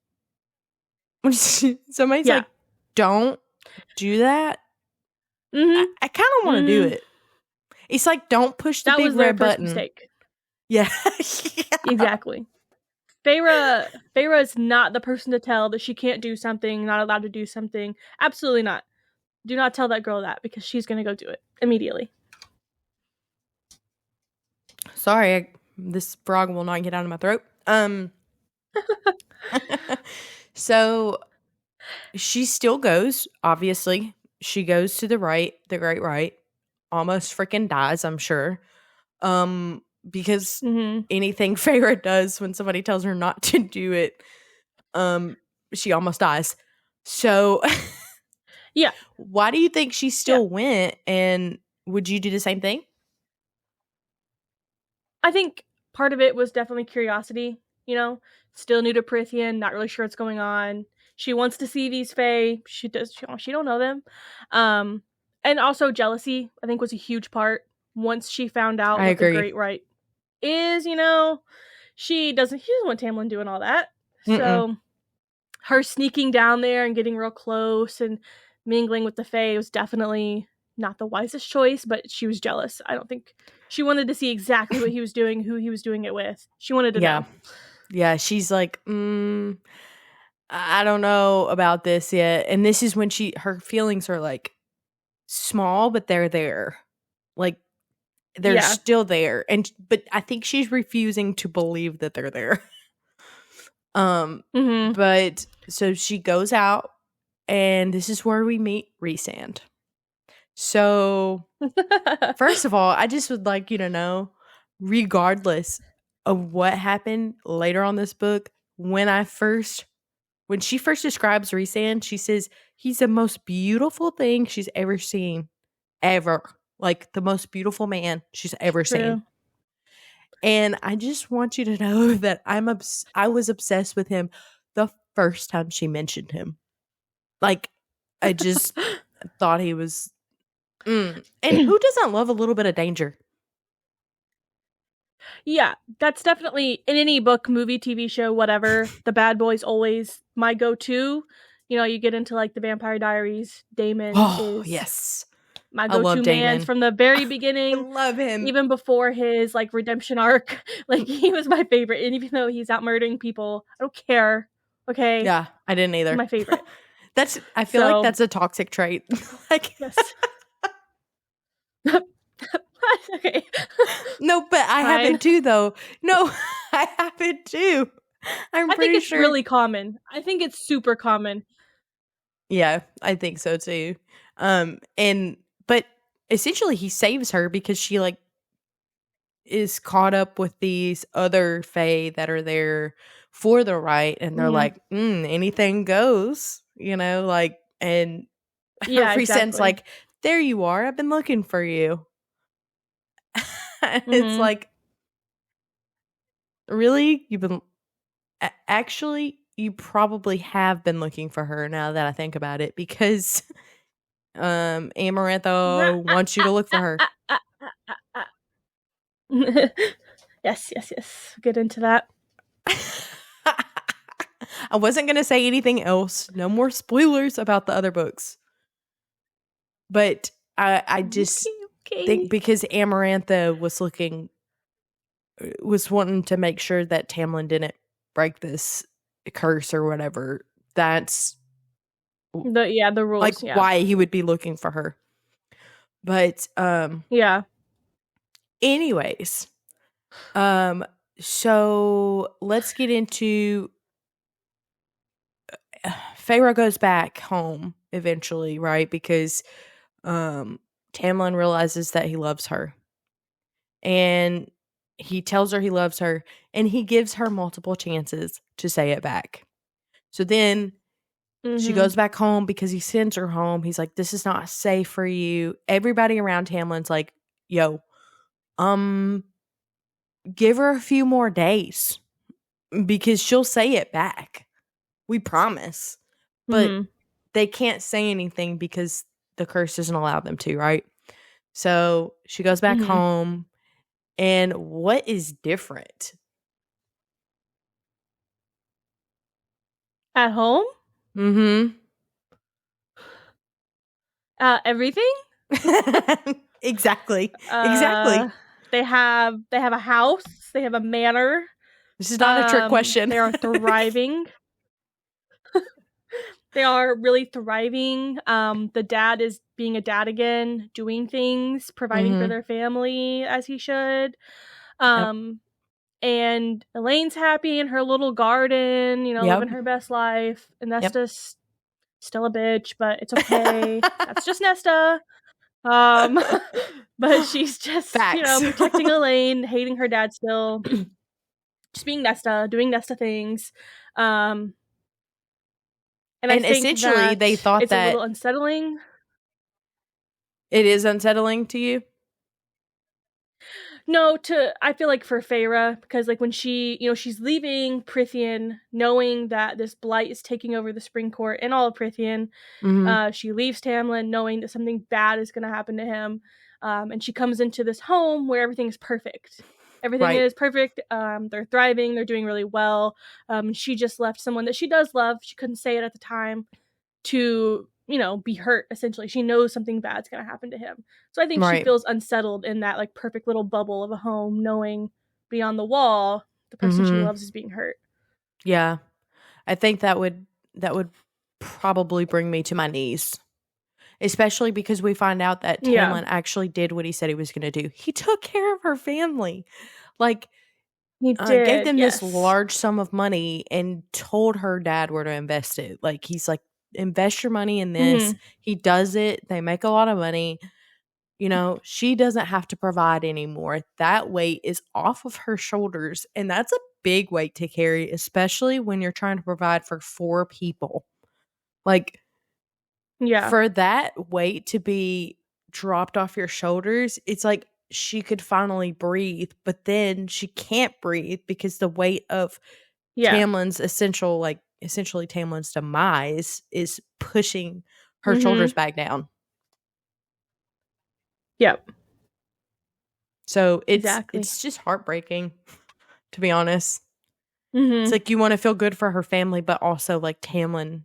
when somebody's Yeah. like, don't do that, Mm-hmm. I kind of want to do it. It's like, don't push the That big was their red first button. mistake. Yeah. Exactly. Feyre is not the person to tell that she can't do something, not allowed to do something. Absolutely not. Do not tell that girl that because she's going to go do it immediately. Sorry, this frog will not get out of my throat. So she still goes, obviously. She goes to the right, the Great Right. Almost freaking dies, I'm sure. Because anything Feyre does when somebody tells her not to do it, she almost dies. So yeah. Why do you think she still went, and would you do the same thing? I think part of it was definitely curiosity, still new to Prithian, not really sure what's going on. She wants to see these Fae. She don't know them. And also jealousy, I think, was a huge part. Once she found out what the Great Right is, she doesn't want Tamlin doing all that. So her sneaking down there and getting real close and mingling with the Fae was definitely not the wisest choice, but she was jealous. I don't think she wanted to see exactly what he was doing, who he was doing it with. She wanted to know. Yeah, she's like, I don't know about this yet. And this is when her feelings are like small, but they're there. Like they're still there. But I think she's refusing to believe that they're there. But so she goes out, and this is where we meet Rhysand. So first of all, I just would like you to know, regardless of what happened later on this book, when she first describes Rhysand, she says he's the most beautiful thing she's ever seen. Ever. Like the most beautiful man she's ever seen. And I just want you to know that I was obsessed with him the first time she mentioned him. Like, I just thought he was. And who doesn't love a little bit of danger? Yeah, that's definitely in any book, movie, TV show, whatever. The bad boy's always my go-to. You get into like the Vampire Diaries. Damon is yes, my go-to man from the very beginning. I love him. Even before his like redemption arc, like he was my favorite. And even though he's out murdering people, I don't care. Okay. Yeah, I didn't either. He's my favorite. I feel like that's a toxic trait. Like yes. Okay. No, but I have it too, though. No, I have it too. I think it's really common. I think it's super common. Yeah, I think so too. But essentially he saves her because she like is caught up with these other Fae that are there for the right, and they're like, anything goes, like, and Rhysand's like, there you are, I've been looking for you. It's like, really? You've been actually, you probably have been looking for her now that I think about it, because Amarantha wants you to look for her. Yes. Get into that. I wasn't going to say anything else. No more spoilers about the other books. But I just think because Amarantha was wanting to make sure that Tamlin didn't break this curse or whatever. That's the rules. Like why he would be looking for her. But yeah. Anyways, so let's get into Feyre goes back home eventually, right? Because Tamlin realizes that he loves her. and he tells her he loves her, and he gives her multiple chances to say it back. So then she goes back home because he sends her home. He's like, this is not safe for you. Everybody around Tamlin's like, yo, give her a few more days because she'll say it back. We promise. But they can't say anything because the curse doesn't allow them to, right? So she goes back home. And what is different? At home? Mm-hmm. Everything? Exactly. Exactly. They have a house. They have a manor. This is not a trick question. They are thriving. They are really thriving. The dad is being a dad again, doing things, providing for their family as he should. And Elaine's happy in her little garden, living her best life. And Nesta's still a bitch, but it's okay. That's just Nesta. But she's just, protecting Elaine, hating her dad still. Just being Nesta, doing Nesta things. And I think essentially they thought it's that a little unsettling. It is unsettling to you? No, I feel like for Feyre, because like when she, she's leaving Prythian, knowing that this blight is taking over the Spring Court and all of Prythian. She leaves Tamlin knowing that something bad is going to happen to him. And she comes into this home where everything is perfect. Everything is perfect. They're thriving. They're doing really well. She just left someone that she does love. She couldn't say it at the time to, be hurt, essentially. She knows something bad's going to happen to him. So I think she feels unsettled in that, like, perfect little bubble of a home, knowing beyond the wall the person she loves is being hurt. Yeah. I think that would probably bring me to my knees. Especially because we find out that Tamlin actually did what he said he was going to do. He took care of her family. Like, he did, gave them this large sum of money and told her dad where to invest it. Like, he's like, invest your money in this. He does it. They make a lot of money. She doesn't have to provide anymore. That weight is off of her shoulders. And that's a big weight to carry, especially when you're trying to provide for 4 people. Like, for that weight to be dropped off your shoulders, it's like she could finally breathe, but then she can't breathe because the weight of Tamlin's essentially Tamlin's demise is pushing her shoulders back down. Yep. So it's just heartbreaking, to be honest. It's like you want to feel good for her family, but also like Tamlin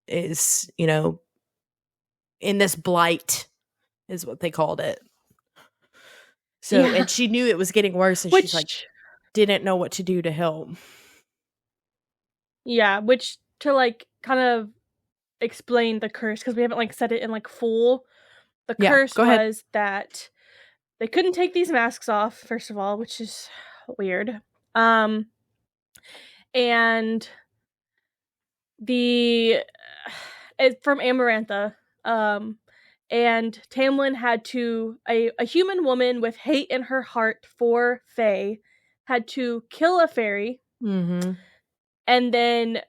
is, in this blight is what they called it. So, and she knew it was getting worse, and she's like, didn't know what to do to help. Yeah, which to like kind of explain the curse, because we haven't like said it in like full. The curse was that they couldn't take these masks off, first of all, which is weird. And from Amarantha. And Tamlin had to, a human woman with hate in her heart for Fae, had to kill a fairy and then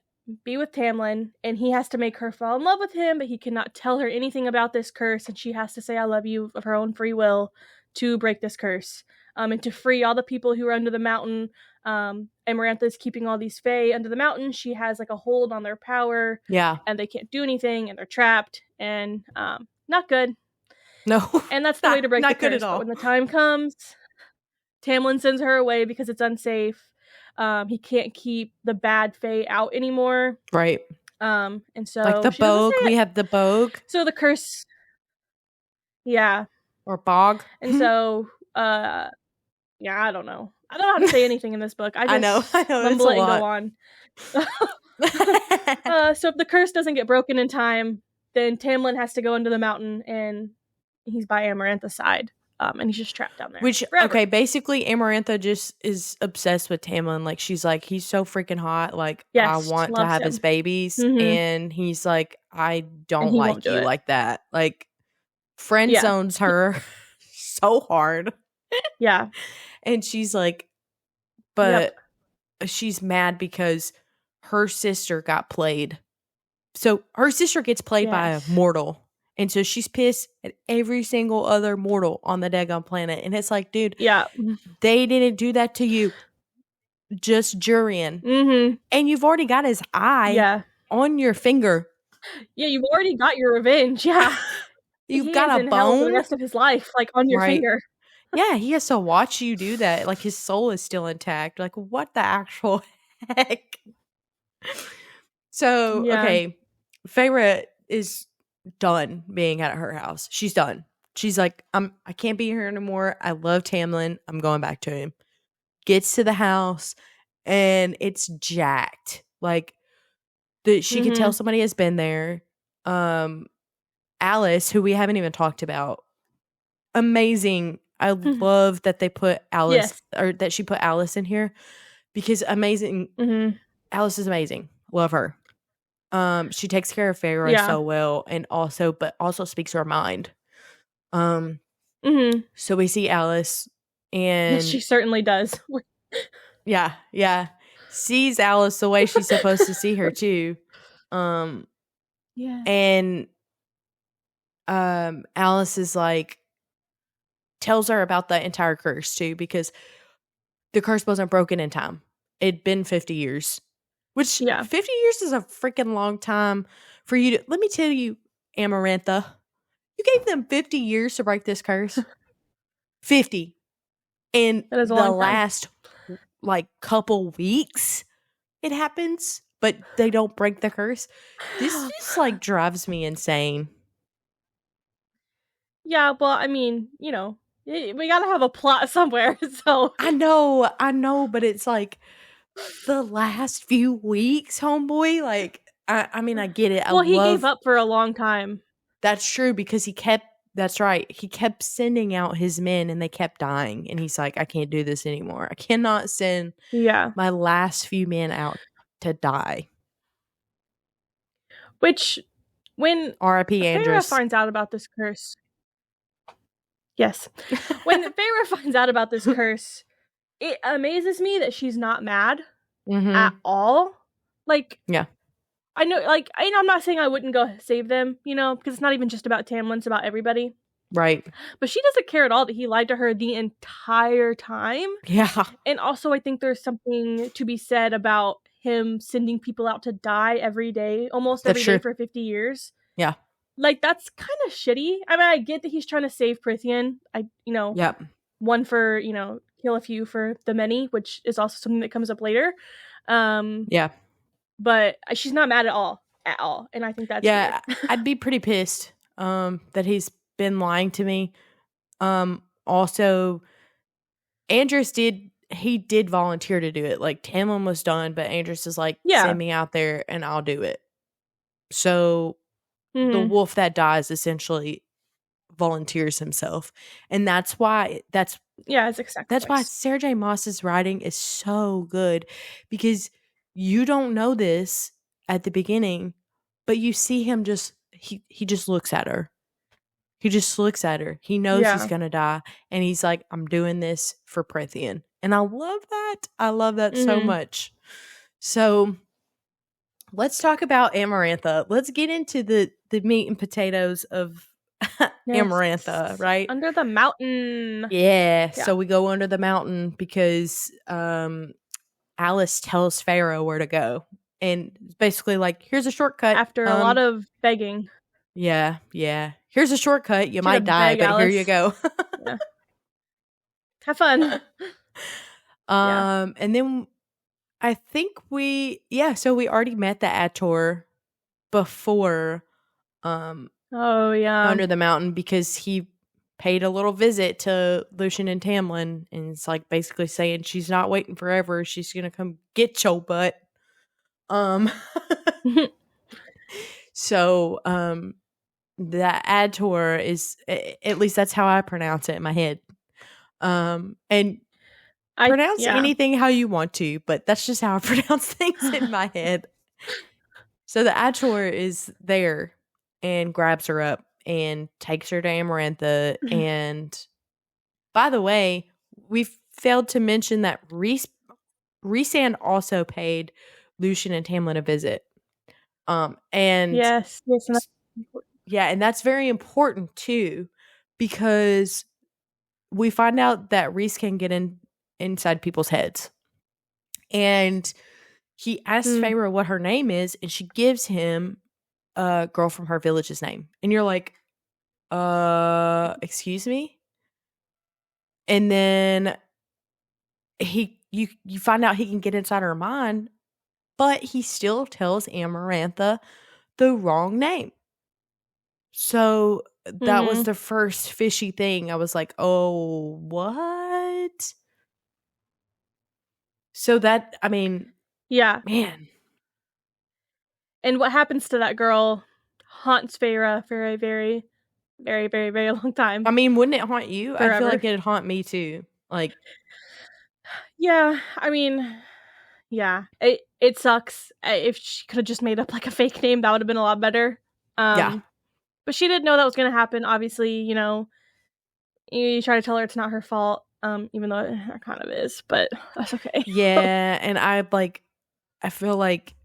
be with Tamlin, and he has to make her fall in love with him, but he cannot tell her anything about this curse, and she has to say I love you of her own free will to break this curse. And to free all the people who are under the mountain. Amarantha is keeping all these Fae under the mountain. She has like a hold on their power. Yeah. And they can't do anything, and they're trapped, and not good. No. And that's the way to break the curse. But when the time comes, Tamlin sends her away because it's unsafe. He can't keep the bad Fae out anymore. Right. And so like the Bogue. We have the Bogue. So the curse. Yeah. Or Bog. And so yeah, I don't know. I don't know how to say anything in this book. I know. Mumble it and go on. So if the curse doesn't get broken in time, then Tamlin has to go into the mountain, and he's by Amarantha's side. And he's just trapped down there. Which, forever. Okay, basically Amarantha just is obsessed with Tamlin. Like, she's like, he's so freaking hot. Like, I want to have his babies. And he's like, I don't like you like that. Like, friend zones her so hard. Yeah. And she's like, but she's mad because her sister got played. So her sister gets played by a Yes. mortal. And so she's pissed at every single other mortal on the daggone planet. And it's like, dude, Yeah. they didn't do that to you. Just Jurian. Mm-hmm. And you've already got his eye Yeah. on your finger. Yeah, you've already got your revenge. Yeah. You've He got is a in hell for the bone. rest of his life, like on your Right. finger. Yeah, he has to watch you do that. Like his soul is still intact. Like, what the actual heck? So, Yeah. okay, Feyre is done being at her house. She's done. She's like, I can't be here anymore. I love Tamlin. I'm going back to him. Gets to the house and it's jacked. Like she could tell somebody has been there. Alice, who we haven't even talked about, amazing. I love that they put Alice or that she put Alice in here because amazing. Mm-hmm. Alice is amazing. Love her. She takes care of Feyre Yeah. so well, and but also speaks her mind. Mm-hmm. So we see Alice, and She certainly does. yeah, sees Alice the way she's supposed to see her too. Yeah. And Alice is like tells her about the entire curse too, because the curse wasn't broken in time. It'd been 50 years. Which 50 years is a freaking long time for you to. Let me tell you, Amarantha, you gave them 50 years to break this curse. 50. And That is a the long time. last like couple weeks it happens, but they don't break the curse. This just like drives me insane. Yeah, well, I mean, we gotta have a plot somewhere, so. I know, but it's like the last few weeks, homeboy. Like, I mean, I get it. Well, he gave up for a long time. That's true because that's right. He kept sending out his men and they kept dying. And he's like, I can't do this anymore. I cannot send my last few men out to die. Which, when R.I.P. Andress finds out about this curse. Yes. When Feyre finds out about this curse, it amazes me that she's not mad at all. Like, yeah. I know, like, I'm not saying I wouldn't go save them, because it's not even just about Tamlin, it's about everybody. Right. But she doesn't care at all that he lied to her the entire time. Yeah. And also, I think there's something to be said about him sending people out to die every day, almost every day for 50 years. Yeah. Like, that's kind of shitty. I mean, I get that he's trying to save Prithian. Yep. One for, kill a few for the many, which is also something that comes up later. Yeah. But she's not mad at all. And I think that's weird. I'd be pretty pissed that he's been lying to me. Also, Andress did volunteer to do it. Like, Tamlin was done, but Andress is like, send me out there and I'll do it. So the wolf that dies essentially volunteers himself. And that's why it's exactly. That's why Sarah J. Maas's writing is so good, because you don't know this at the beginning, but you see him he just looks at her. He just looks at her. He knows he's gonna die, and he's like, I'm doing this for Prithian. And I love that. I love that so much. So let's talk about Amarantha. Let's get into the meat and potatoes of Amarantha, right? Under the mountain. Yeah. So we go under the mountain because Alice tells Feyre where to go. And basically like, here's a shortcut. After a lot of begging. Yeah. Here's a shortcut. You might die, but Alice. Here you go. Yeah. Have fun. And then I think so we already met the ACOTAR before under the mountain, because he paid a little visit to Lucien and Tamlin, and it's like basically saying she's not waiting forever. She's gonna come get your butt. So the ACOTAR is, at least that's how I pronounce it in my head. And pronounce anything how you want to, but that's just how I pronounce things in my head. So the ACOTAR is there and grabs her up and takes her to Amarantha, and by the way, we failed to mention that Rhysand also paid Lucian and Tamlin a visit. And yes, and yeah, and that's very important too, because we find out that Rhys can get inside people's heads. And he asks Feyre what her name is, and she gives him a girl from her village's name. And you're like, excuse me? And then you find out he can get inside her mind, but he still tells Amarantha the wrong name. So that was the first fishy thing. I was like, oh, what? So that, I mean, yeah. Man. And what happens to that girl haunts Feyre for a very, very, very, very long time. I mean, wouldn't it haunt you? Forever. I feel like it'd haunt me too. Like, yeah, I mean, yeah, it sucks. If she could have just made up like a fake name, that would have been a lot better. yeah. But she didn't know that was going to happen. Obviously, you know, you try to tell her it's not her fault, even though it kind of is, but that's okay. Yeah, and I feel like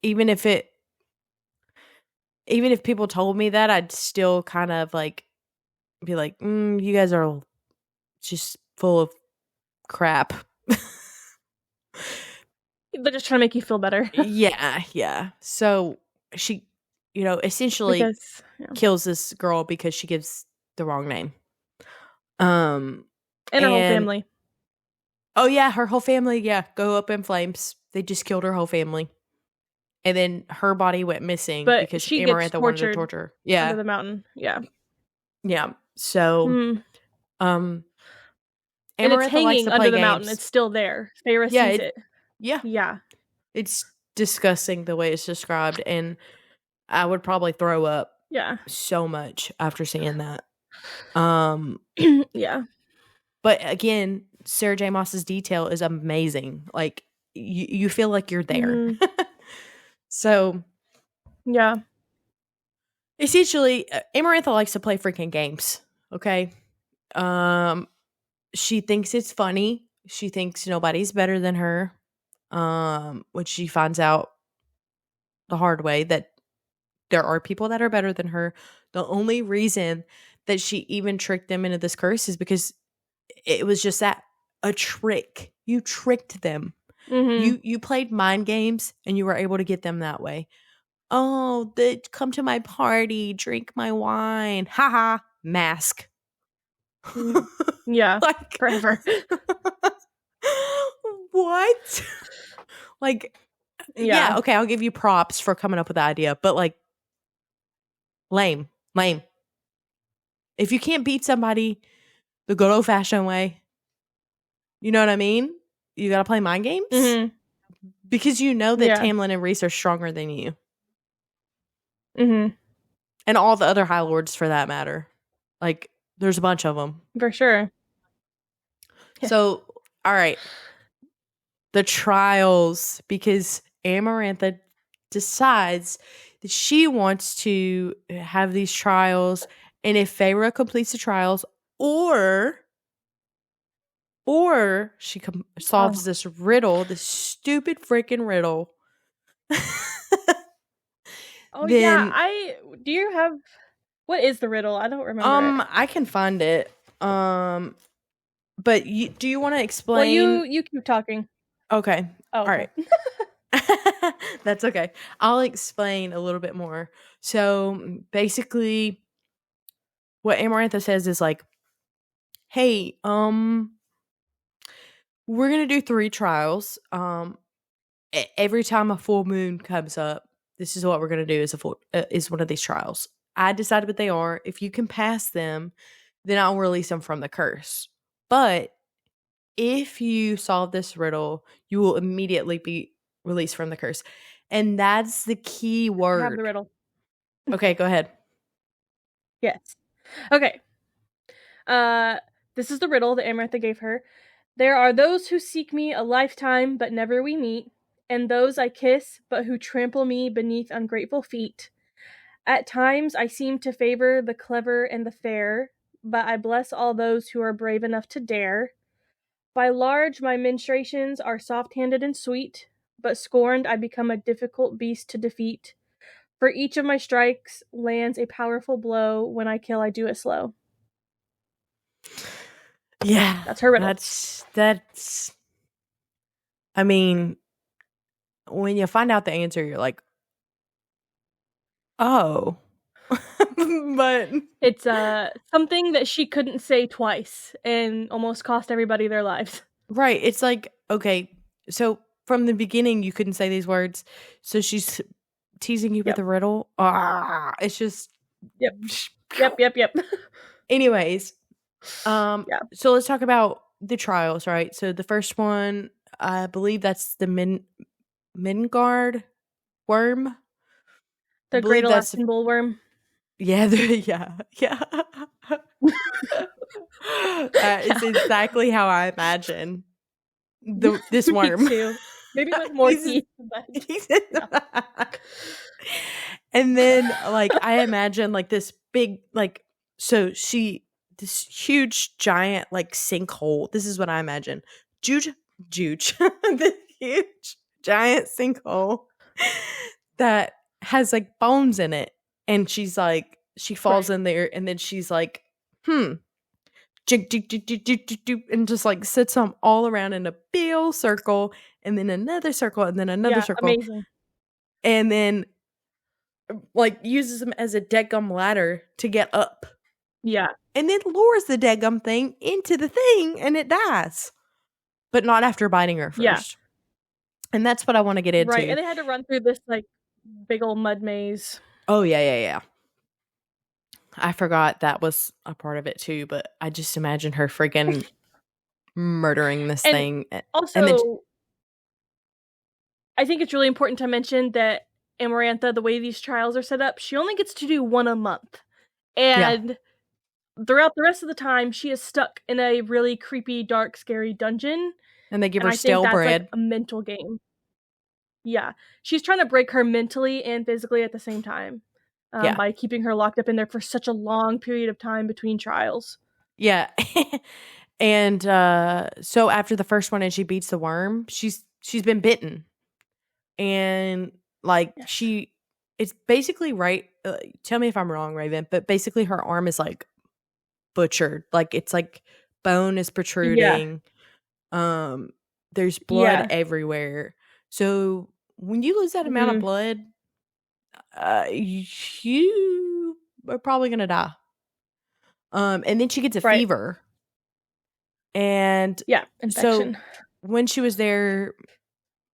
even if people told me that, I'd still kind of like be like, you guys are just full of crap. They're just trying to make you feel better. Yeah. So she, essentially kills this girl because she gives the wrong name. And her whole family. Oh yeah, her whole family, go up in flames. They just killed her whole family. And then her body went missing because she Amarantha wanted to torture her. Yeah. Under the mountain. Yeah. Yeah. So and Amarantha it's hanging likes to play under the games. mountain. It's still there. Feyre sees it. Yeah. Yeah. It's disgusting the way it's described, and I would probably throw up so much after seeing that. Yeah. But again, Sarah J. Maas's detail is amazing. Like, you feel like you're there. So, yeah. Essentially, Amarantha likes to play freaking games. Okay. She thinks it's funny. She thinks nobody's better than her. Which she finds out the hard way that there are people that are better than her. The only reason that she even tricked them into this curse is because it was just a trick. You tricked them. You played mind games and you were able to get them that way. Oh, come to my party, drink my wine. Haha, mask. Yeah, like, forever. What? Like, yeah, okay, I'll give you props for coming up with the idea, but like, lame. If you can't beat somebody the good old fashioned way, you know what I mean? You gotta play mind games because you know that Tamlin and Rhys are stronger than you. And all the other High Lords for that matter. Like, there's a bunch of them. For sure. So, all right. The trials, because Amarantha decides that she wants to have these trials, and if Feyre completes the trials, or she solves this riddle, this stupid freaking riddle. Then, do you have, what is the riddle? I don't remember it. I can find it. But do you want to explain? Well, you keep talking. Okay. Oh, all right. That's okay. I'll explain a little bit more. So basically, what Amarantha says is like, hey, we're gonna do 3 trials. Every time a full moon comes up, this is what we're gonna do is one of these trials. I decided what they are. If you can pass them, then I'll release them from the curse. But if you solve this riddle, you will immediately be released from the curse. And that's the key word. I have the riddle. Okay, go ahead. Yes. Okay. This is the riddle that Amarantha gave her. There are those who seek me a lifetime, but never we meet, and those I kiss, but who trample me beneath ungrateful feet. At times I seem to favor the clever and the fair, but I bless all those who are brave enough to dare. By large, my ministrations are soft-handed and sweet, but scorned, I become a difficult beast to defeat. For each of my strikes lands a powerful blow. When I kill, I do it slow. Yeah, That's her riddle. That's. I mean, when you find out the answer, you're like, oh. But it's something that she couldn't say twice and almost cost everybody their lives. Right. It's like, okay, so from the beginning you couldn't say these words, so she's teasing you with a riddle. It's just Yep. Anyways, so let's talk about the trials, right? So the first one, I believe that's the Midgard worm. The Great Alaskan Bullworm. Yeah, yeah. That is exactly how I imagine this worm. Me too. Maybe with more teeth. And then, like, I imagine, like, this big, like, so this huge, giant, like, sinkhole. This is what I imagine. Juge. This huge, giant sinkhole that has, like, bones in it. And she's like, she falls in there, and then she's like, and just, like, sits them all around in a big old circle, and then another circle, and then another circle. Amazing. And then, like, uses them as a deadgum ladder to get up. Yeah. And then lures the deadgum thing into the thing, and it dies. But not after biting her first. Yeah. And that's what I want to get into. Right, and they had to run through this, like, big old mud maze. Oh, yeah. I forgot that was a part of it, too, but I just imagine her friggin' murdering this thing. Also, and then, I think it's really important to mention that Amarantha, the way these trials are set up, she only gets to do one a month. And throughout the rest of the time, she is stuck in a really creepy, dark, scary dungeon. And they give her stale bread. Like a mental game. Yeah. She's trying to break her mentally and physically at the same time. By keeping her locked up in there for such a long period of time between trials. Yeah. And so after the first one and she beats the worm, she's been bitten. And, like, it's basically tell me if I'm wrong, Rayven, but basically her arm is, like, butchered. Like, it's like bone is protruding. There's blood everywhere. So when you lose that amount of blood, you are probably gonna die. And then she gets a fever. And infection. So when she was there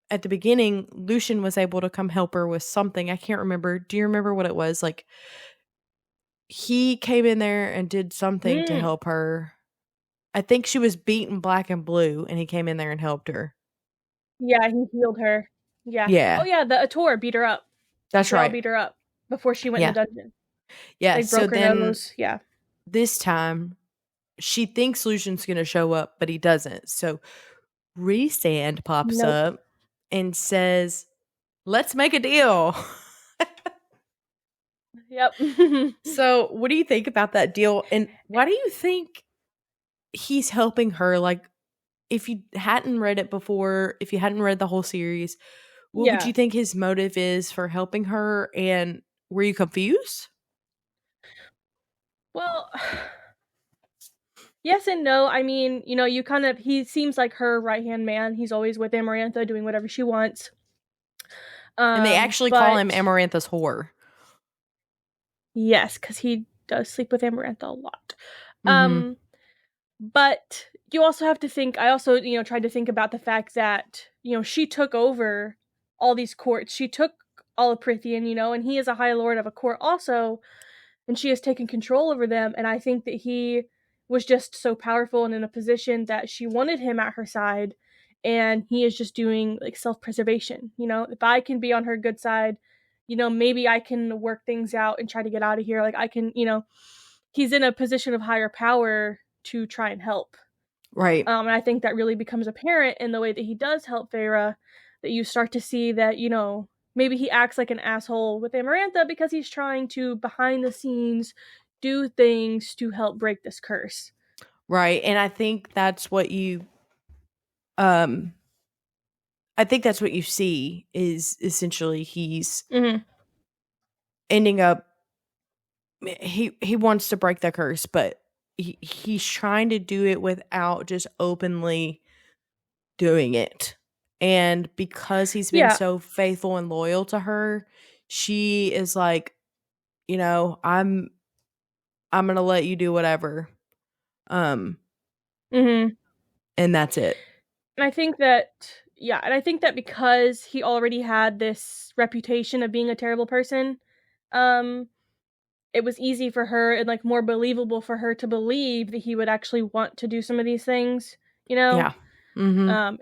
at the beginning, Lucian was able to come help her with something. I can't remember. Do you remember what it was? Like, he came in there and did something to help her. I think she was beaten black and blue, and he came in there and helped her. Yeah, he healed her. Yeah. Oh, yeah, the ACOTAR beat her up. That's right. Beat her up before she went in the dungeon. Yeah, they broke her nose. Yeah. This time, she thinks Lucian's going to show up, but he doesn't. So Rhysand pops up and says, let's make a deal. Yep. So what do you think about that deal? And why do you think he's helping her? Like, if you hadn't read it before, if you hadn't read the whole series, what would you think his motive is for helping her? And were you confused? Well, yes and no. I mean, you know, he seems like her right-hand man. He's always with Amarantha doing whatever she wants. And they actually call him Amarantha's whore. Yes, because he does sleep with Amarantha a lot. But you also have to think, I also, tried to think about the fact that, she took over all these courts. She took all of Prythian, and he is a high lord of a court also, and she has taken control over them. And I think that he was just so powerful and in a position that she wanted him at her side, and he is just doing, like, self-preservation. If I can be on her good side, maybe I can work things out and try to get out of here. Like, I can, he's in a position of higher power to try and help. Right. And I think that really becomes apparent in the way that he does help Feyre, that you start to see that, maybe he acts like an asshole with Amarantha because he's trying to, behind the scenes, do things to help break this curse. Right. And I think that's what you see is essentially he's ending up he wants to break the curse, but he's trying to do it without just openly doing it. And because he's been so faithful and loyal to her, she is like, I'm going to let you do whatever. And that's it. And I think that because he already had this reputation of being a terrible person, it was easy for her and like more believable for her to believe that he would actually want to do some of these things, Yeah.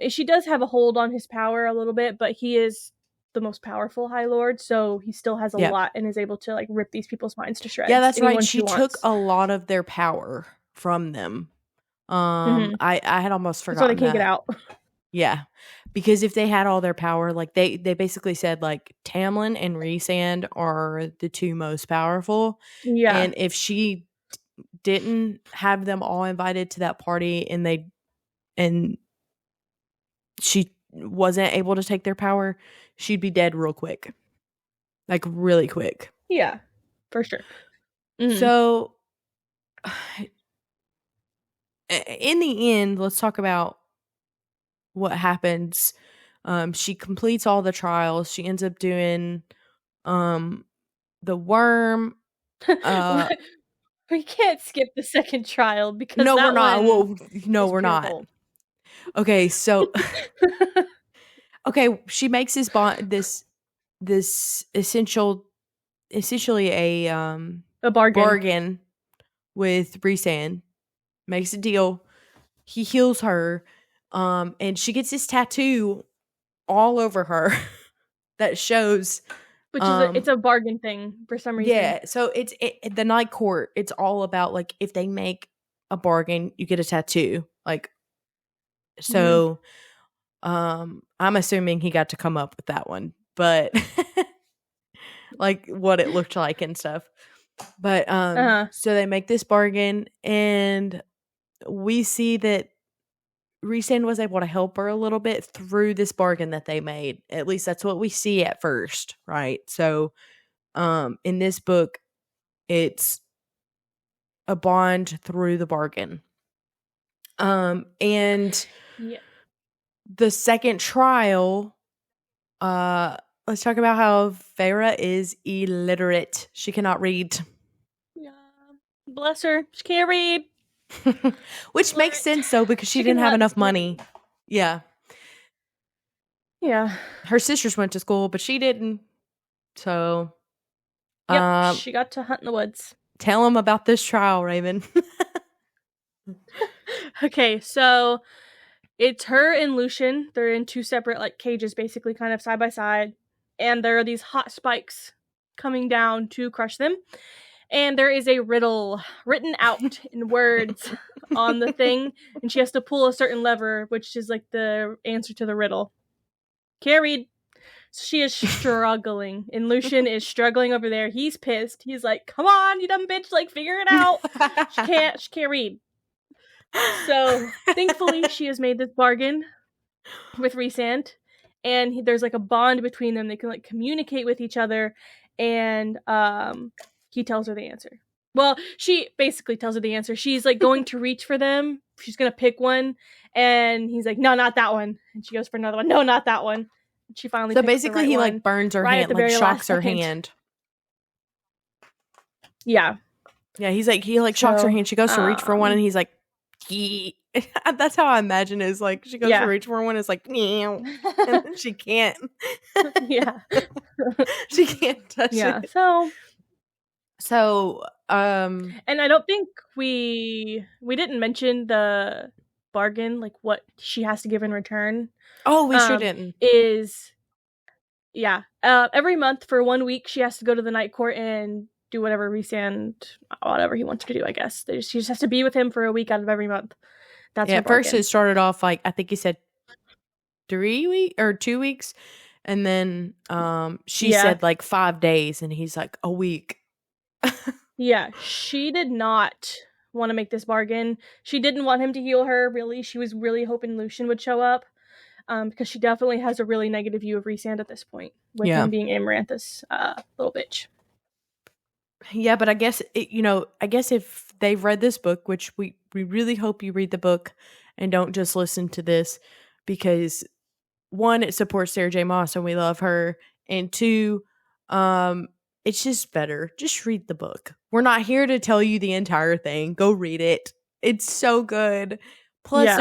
She does have a hold on his power a little bit, but he is the most powerful High Lord, so he still has a lot and is able to like rip these people's minds to shreds. Yeah, that's right. She took a lot of their power from them. I had almost forgotten so they can't get out. Yeah, because if they had all their power, like they basically said like Tamlin and Rhysand are the two most powerful. Yeah, and if she didn't have them all invited to that party and she wasn't able to take their power, she'd be dead real quick, like really quick. Yeah, for sure. So in the end, let's talk about what happens. She completes all the trials. She ends up doing the worm. We can't skip the second trial because no, that we're not. One no, we're not. Okay, so okay, she makes this essentially a bargain with Rhysand. Makes a deal. He heals her, and she gets this tattoo all over her that shows, which is it's a bargain thing for some reason. Yeah, so it's the Night Court. It's all about like if they make a bargain, you get a tattoo. Like, so, I'm assuming he got to come up with that one, but like what it looked like and stuff. But so they make this bargain, and we see that Rhysand was able to help her a little bit through this bargain that they made. At least that's what we see at first, right? So, in this book, it's a bond through the bargain. And the second trial, let's talk about how Feyre is illiterate. She cannot read. Yeah. Bless her. She can't read. Which makes sense though, because she didn't have enough money. Yeah. Yeah. Her sisters went to school, but she didn't. So yep, she got to hunt in the woods. Tell them about this trial, Rayven. Okay, so it's her and Lucien. They're in two separate like cages, basically kind of side by side, and there are these hot spikes coming down to crush them. And there is a riddle written out in words on the thing, and she has to pull a certain lever, which is like the answer to the riddle. Can't read. So she is struggling, and Lucien is struggling over there. He's pissed. He's like, "Come on, you dumb bitch! Like, figure it out." She can't read. So thankfully, she has made this bargain with Rhysand, and there's like a bond between them. They can like communicate with each other, and he tells her the answer. Well, she basically tells her the answer. She's like going to reach for them. She's gonna pick one, and he's like, "No, not that one." And she goes for another one. "No, not that one." And she finally. So basically, he like burns her hand, like shocks her hand. Yeah. Yeah, he shocks her hand. She goes to reach for one, and he's like, that's how I imagine it is. Like she goes to reach for one, it's like, and she can't. Yeah. She can't touch it. So and I don't think we didn't mention the bargain, like what she has to give in return. Oh, we sure didn't. Every month for 1 week she has to go to the Night Court and do whatever Rhysand, whatever he wants her to do, I guess. She just has to be with him for a week out of every month. That's at first it started off like, I think he said 3 weeks or 2 weeks, and then she said like 5 days, and he's like, a week. Yeah, she did not want to make this bargain. She didn't want him to heal her, really. She was really hoping Lucian would show up, because she definitely has a really negative view of Rhysand at this point, with Yeah. him being Amarantha's little bitch. Yeah, but I guess I guess if they've read this book, which we really hope you read the book and don't just listen to this, because one, it supports Sarah J. Maas and we love her, and two, um, it's just better. Just read the book. We're not here to tell you the entire thing. Go read it. It's so good. Plus, Yeah.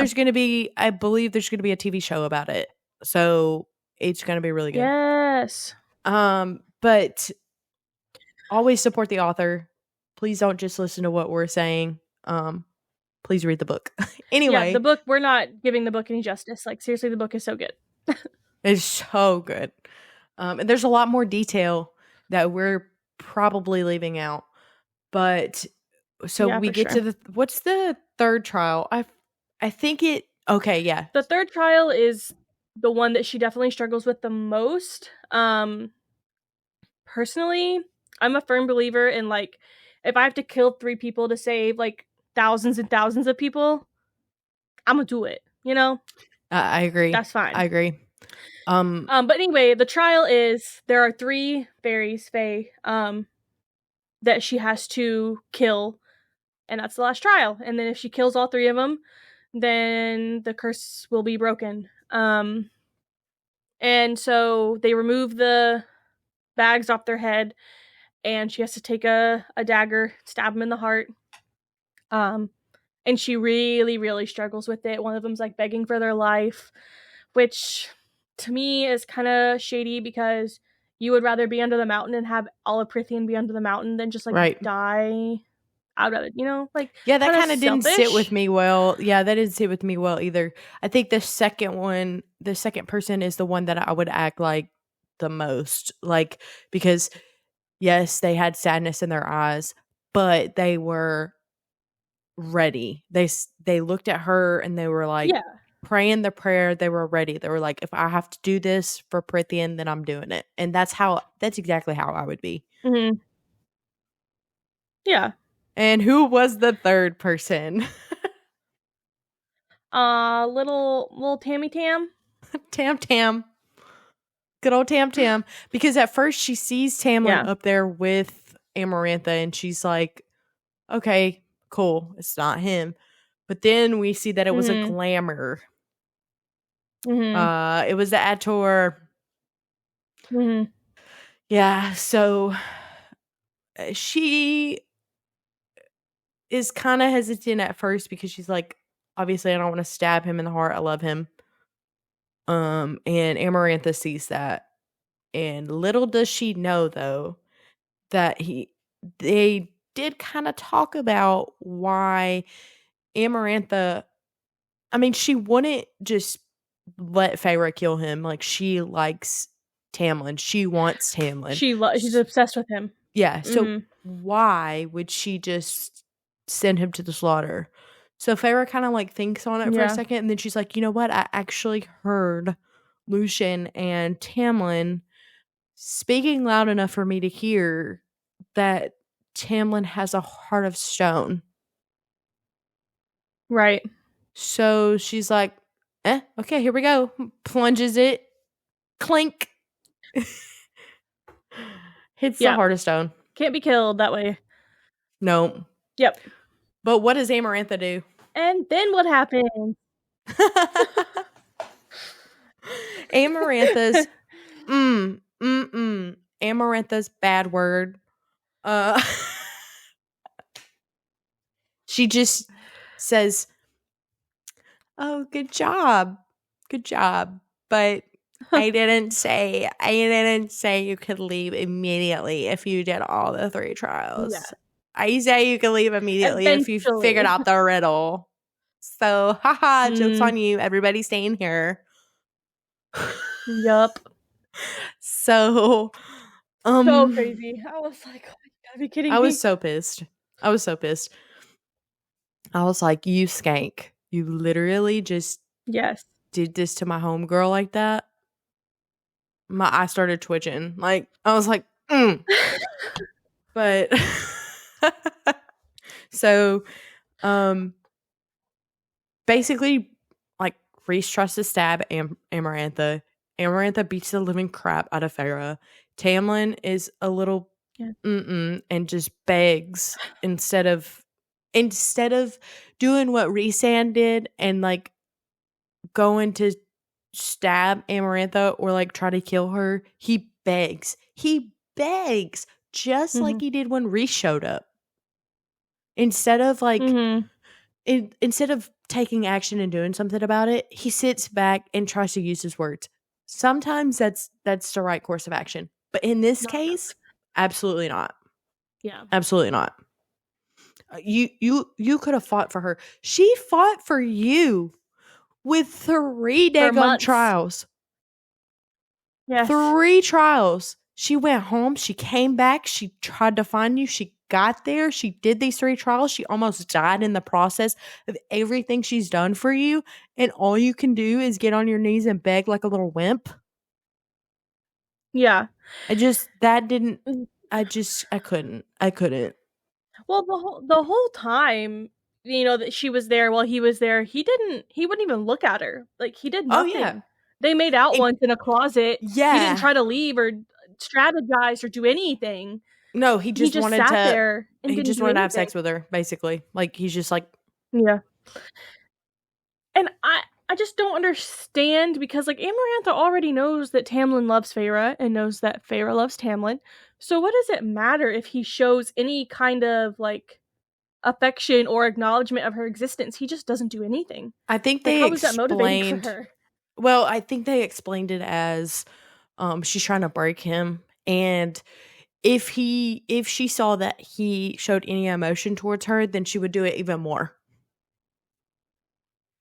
I believe there's gonna be a TV show about it, so it's gonna be really good. Yes. But always support the author. Please don't just listen to what we're saying. Please read the book. Anyway, Yeah, the book, we're not giving the book any justice. Like, seriously, the book is so good. it's so good. And there's a lot more detail that we're probably leaving out. But so Yeah, we for get sure. to what's the third trial? I think it okay, yeah. The third trial is the one that she definitely struggles with the most. Personally, I'm a firm believer in, like, if I have to kill 3 people to save, like, thousands and thousands of people, I'm gonna do it, you know? I agree. That's fine. I agree. But anyway, the trial is there are 3 fairies, fae, that she has to kill, and that's the last trial. And then if she kills all 3 of them, then the curse will be broken. And so they remove the bags off their head, and she has to take a dagger, stab him in the heart. And she really, really struggles with it. One of them's like begging for their life, which to me is kind of shady, because you would rather be under the mountain and have all of Prithian be under the mountain than just like right. die. I'd rather, like, Yeah, that kind of didn't sit selfish. with me well. Yeah, that didn't sit with me well either. I think the second person is the one that I would act like the most. Like, because yes, they had sadness in their eyes, but they were ready. They looked at her and they were like Yeah. praying the prayer. They were ready. They were like, if I have to do this for Prithian, then I'm doing it. And that's exactly how I would be. Mm-hmm. Yeah. And who was the third person? Little Tammy Tam. Tam Tam. Good old Tam Tam. Because at first she sees Tamlin up there with Amarantha and she's like, okay, cool. It's not him. But then we see that it was a glamour. Mm-hmm. It was the ACOTAR. Mm-hmm. Yeah, so she is kind of hesitant at first because she's like, obviously I don't want to stab him in the heart. I love him. And Amarantha sees that. And little does she know, though, that they did kind of talk about why Amarantha, I mean, she wouldn't just let Feyre kill him. Like, she likes Tamlin. She wants Tamlin. She's obsessed with him. Yeah. So why would she just send him to the slaughter? So Feyre kind of like thinks on it for a second, and then she's like, you know what? I actually heard Lucian and Tamlin speaking loud enough for me to hear that Tamlin has a heart of stone. Right. So she's like, okay, here we go. Plunges it. Clink. Hits the heart of stone. Can't be killed that way. No. Yep. But what does Amarantha do? And then what happens? Amarantha's Amarantha's bad word. She just says, "Oh, good job. Good job." But I didn't say you could leave immediately if you did all the 3 trials. Yeah. I say you could leave immediately if you figured out the riddle. So, haha, joke's on you. Everybody's staying here. Yup. So, so crazy. I was like, oh, you gotta be kidding me. I was so pissed. I was like, you skank. You literally just did this to my homegirl like that. My eye started twitching. Like, I was like, But So, basically, like, Rhys tries to stab Amarantha. Amarantha beats the living crap out of Farah. Tamlin is a little Yeah. and just begs instead of doing what Rhysand did and like going to stab Amarantha or like try to kill her. He begs. He begs just like Mhm. he did when Rhys showed up. Instead of like Mhm. instead of taking action and doing something about it, he sits back and tries to use his words. Sometimes that's the right course of action. But in this Not enough. case, absolutely not. Yeah. Absolutely not. You could have fought for her. She fought for you with 3 For daggum months. trials. Yes. 3 trials. She went home, she came back, she tried to find you, she got there, she did these 3 trials, she almost died in the process of everything she's done for you, and all you can do is get on your knees and beg like a little wimp? Yeah. I just that didn't Mm. I couldn't. I couldn't. Well, the whole time, that she was there while he was there, he wouldn't even look at her. Like, he did Oh, yeah. nothing. They made out It once in a closet. He didn't Yeah. try to leave or strategize or do anything. No, He just sat there and he didn't just do wanted to have anything. sex with her, basically. Like, he's just like, Yeah. And I just don't understand because, like, Amarantha already knows that Tamlin loves Feyre and knows that Feyre loves Tamlin. So what does it matter if he shows any kind of, like, affection or acknowledgement of her existence? He just doesn't do anything. I think Like, they how is that motivating for explained her? well, I think they explained it as, she's trying to break him, and if she saw that he showed any emotion towards her, then she would do it even more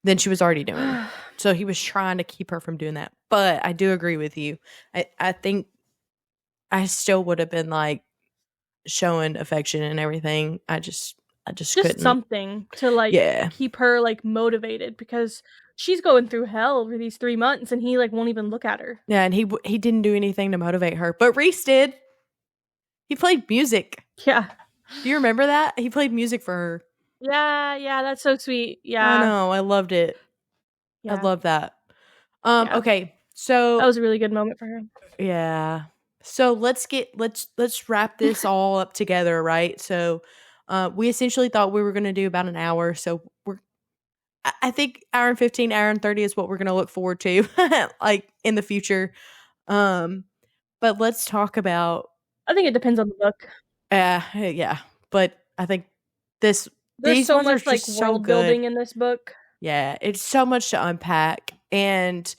than she was already doing. So he was trying to keep her from doing that. But I do agree with you. I think I still would have been like showing affection and everything. I just Just couldn't. something to, like, Yeah. keep her, like, motivated because she's going through hell for these 3 months and he, like, won't even look at her. Yeah, and he didn't do anything to motivate her. But Reese did. He played music. Yeah. Do you remember that? He played music for her. Yeah, that's so sweet. I Yeah. know. I loved it. I Yeah. love that. Yeah. Okay. That So was a really good moment for her. yeah. So let's wrap this all up together, right? So we essentially thought we were gonna do about an hour. So I think hour and 15, hour and 30 is what we're gonna look forward to like in the future. Um but let's talk about I think it depends on the book. yeah. But I think this There's these so ones are much, like, just so world good. building in this book. Yeah, it's so much to unpack. And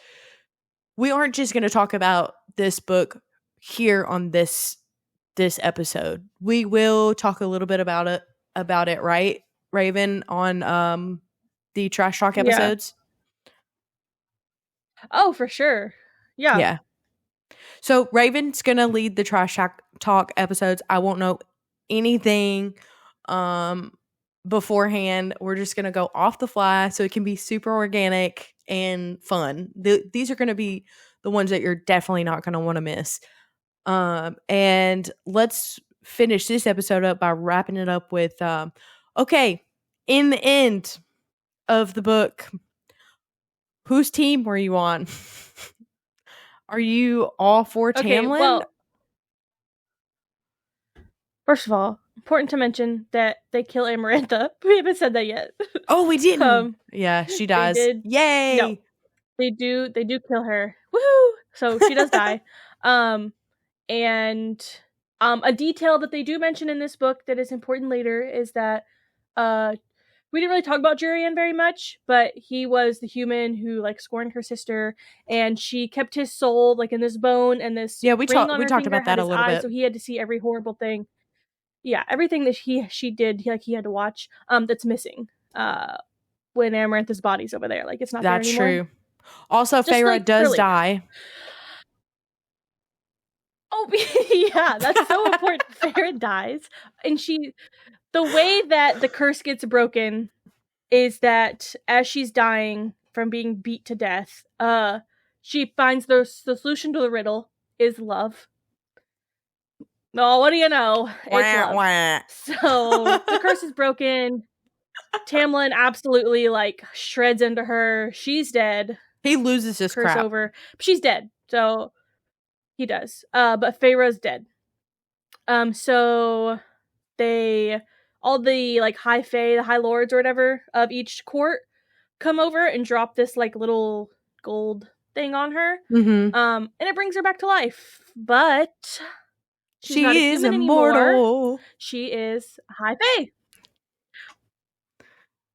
we aren't just going to talk about this book here on this episode. We will talk a little bit about it, right? Raven on the trash talk Yeah. episodes. Oh, for sure. Yeah. Yeah. So Raven's going to lead the talk episodes. I won't know anything um beforehand. We're just going to go off the fly so it can be super organic and fun. These are going to be the ones that you're definitely not going to want to miss. And let's finish this episode up by wrapping it up with okay, in the end of the book, whose team were you on? Are you all for Okay, Tamlin? well, first of all, important to mention that they kill Amarantha. We haven't said that yet. Oh, we didn't. Um, Yeah, she they dies. did no, Yay! they do kill her. Woohoo! So she does die. Um, and a detail that they do mention in this book that is important later is that uh we didn't really talk about Jurian very much, but he was the human who, like, scorned her sister, and she kept his soul, like, in this bone, and this Yeah, ring on we her talked finger about had that a his little eyes, bit. so he had to see every horrible thing. Yeah, everything that she did, he had to watch. That's missing. When Amarantha's body's over there, like, it's not there That's anymore. true. Also, Just, Feyre like, for does later. die. Oh, yeah, that's so important. Feyre dies, and the way that the curse gets broken is that as she's dying from being beat to death, she finds the solution to the riddle is love. No, what do you know? It's Wah, love. wah. So the curse is broken. Tamlin absolutely like shreds into her. She's dead. He loses his Curse crap. over. But she's dead. So he does. But Feyre's dead. So they all the like high fae, the high lords or whatever of each court come over and drop this like little gold thing on her. Mm-hmm. And it brings her back to life. But she's not a She is human anymore. immortal. She is a high fae.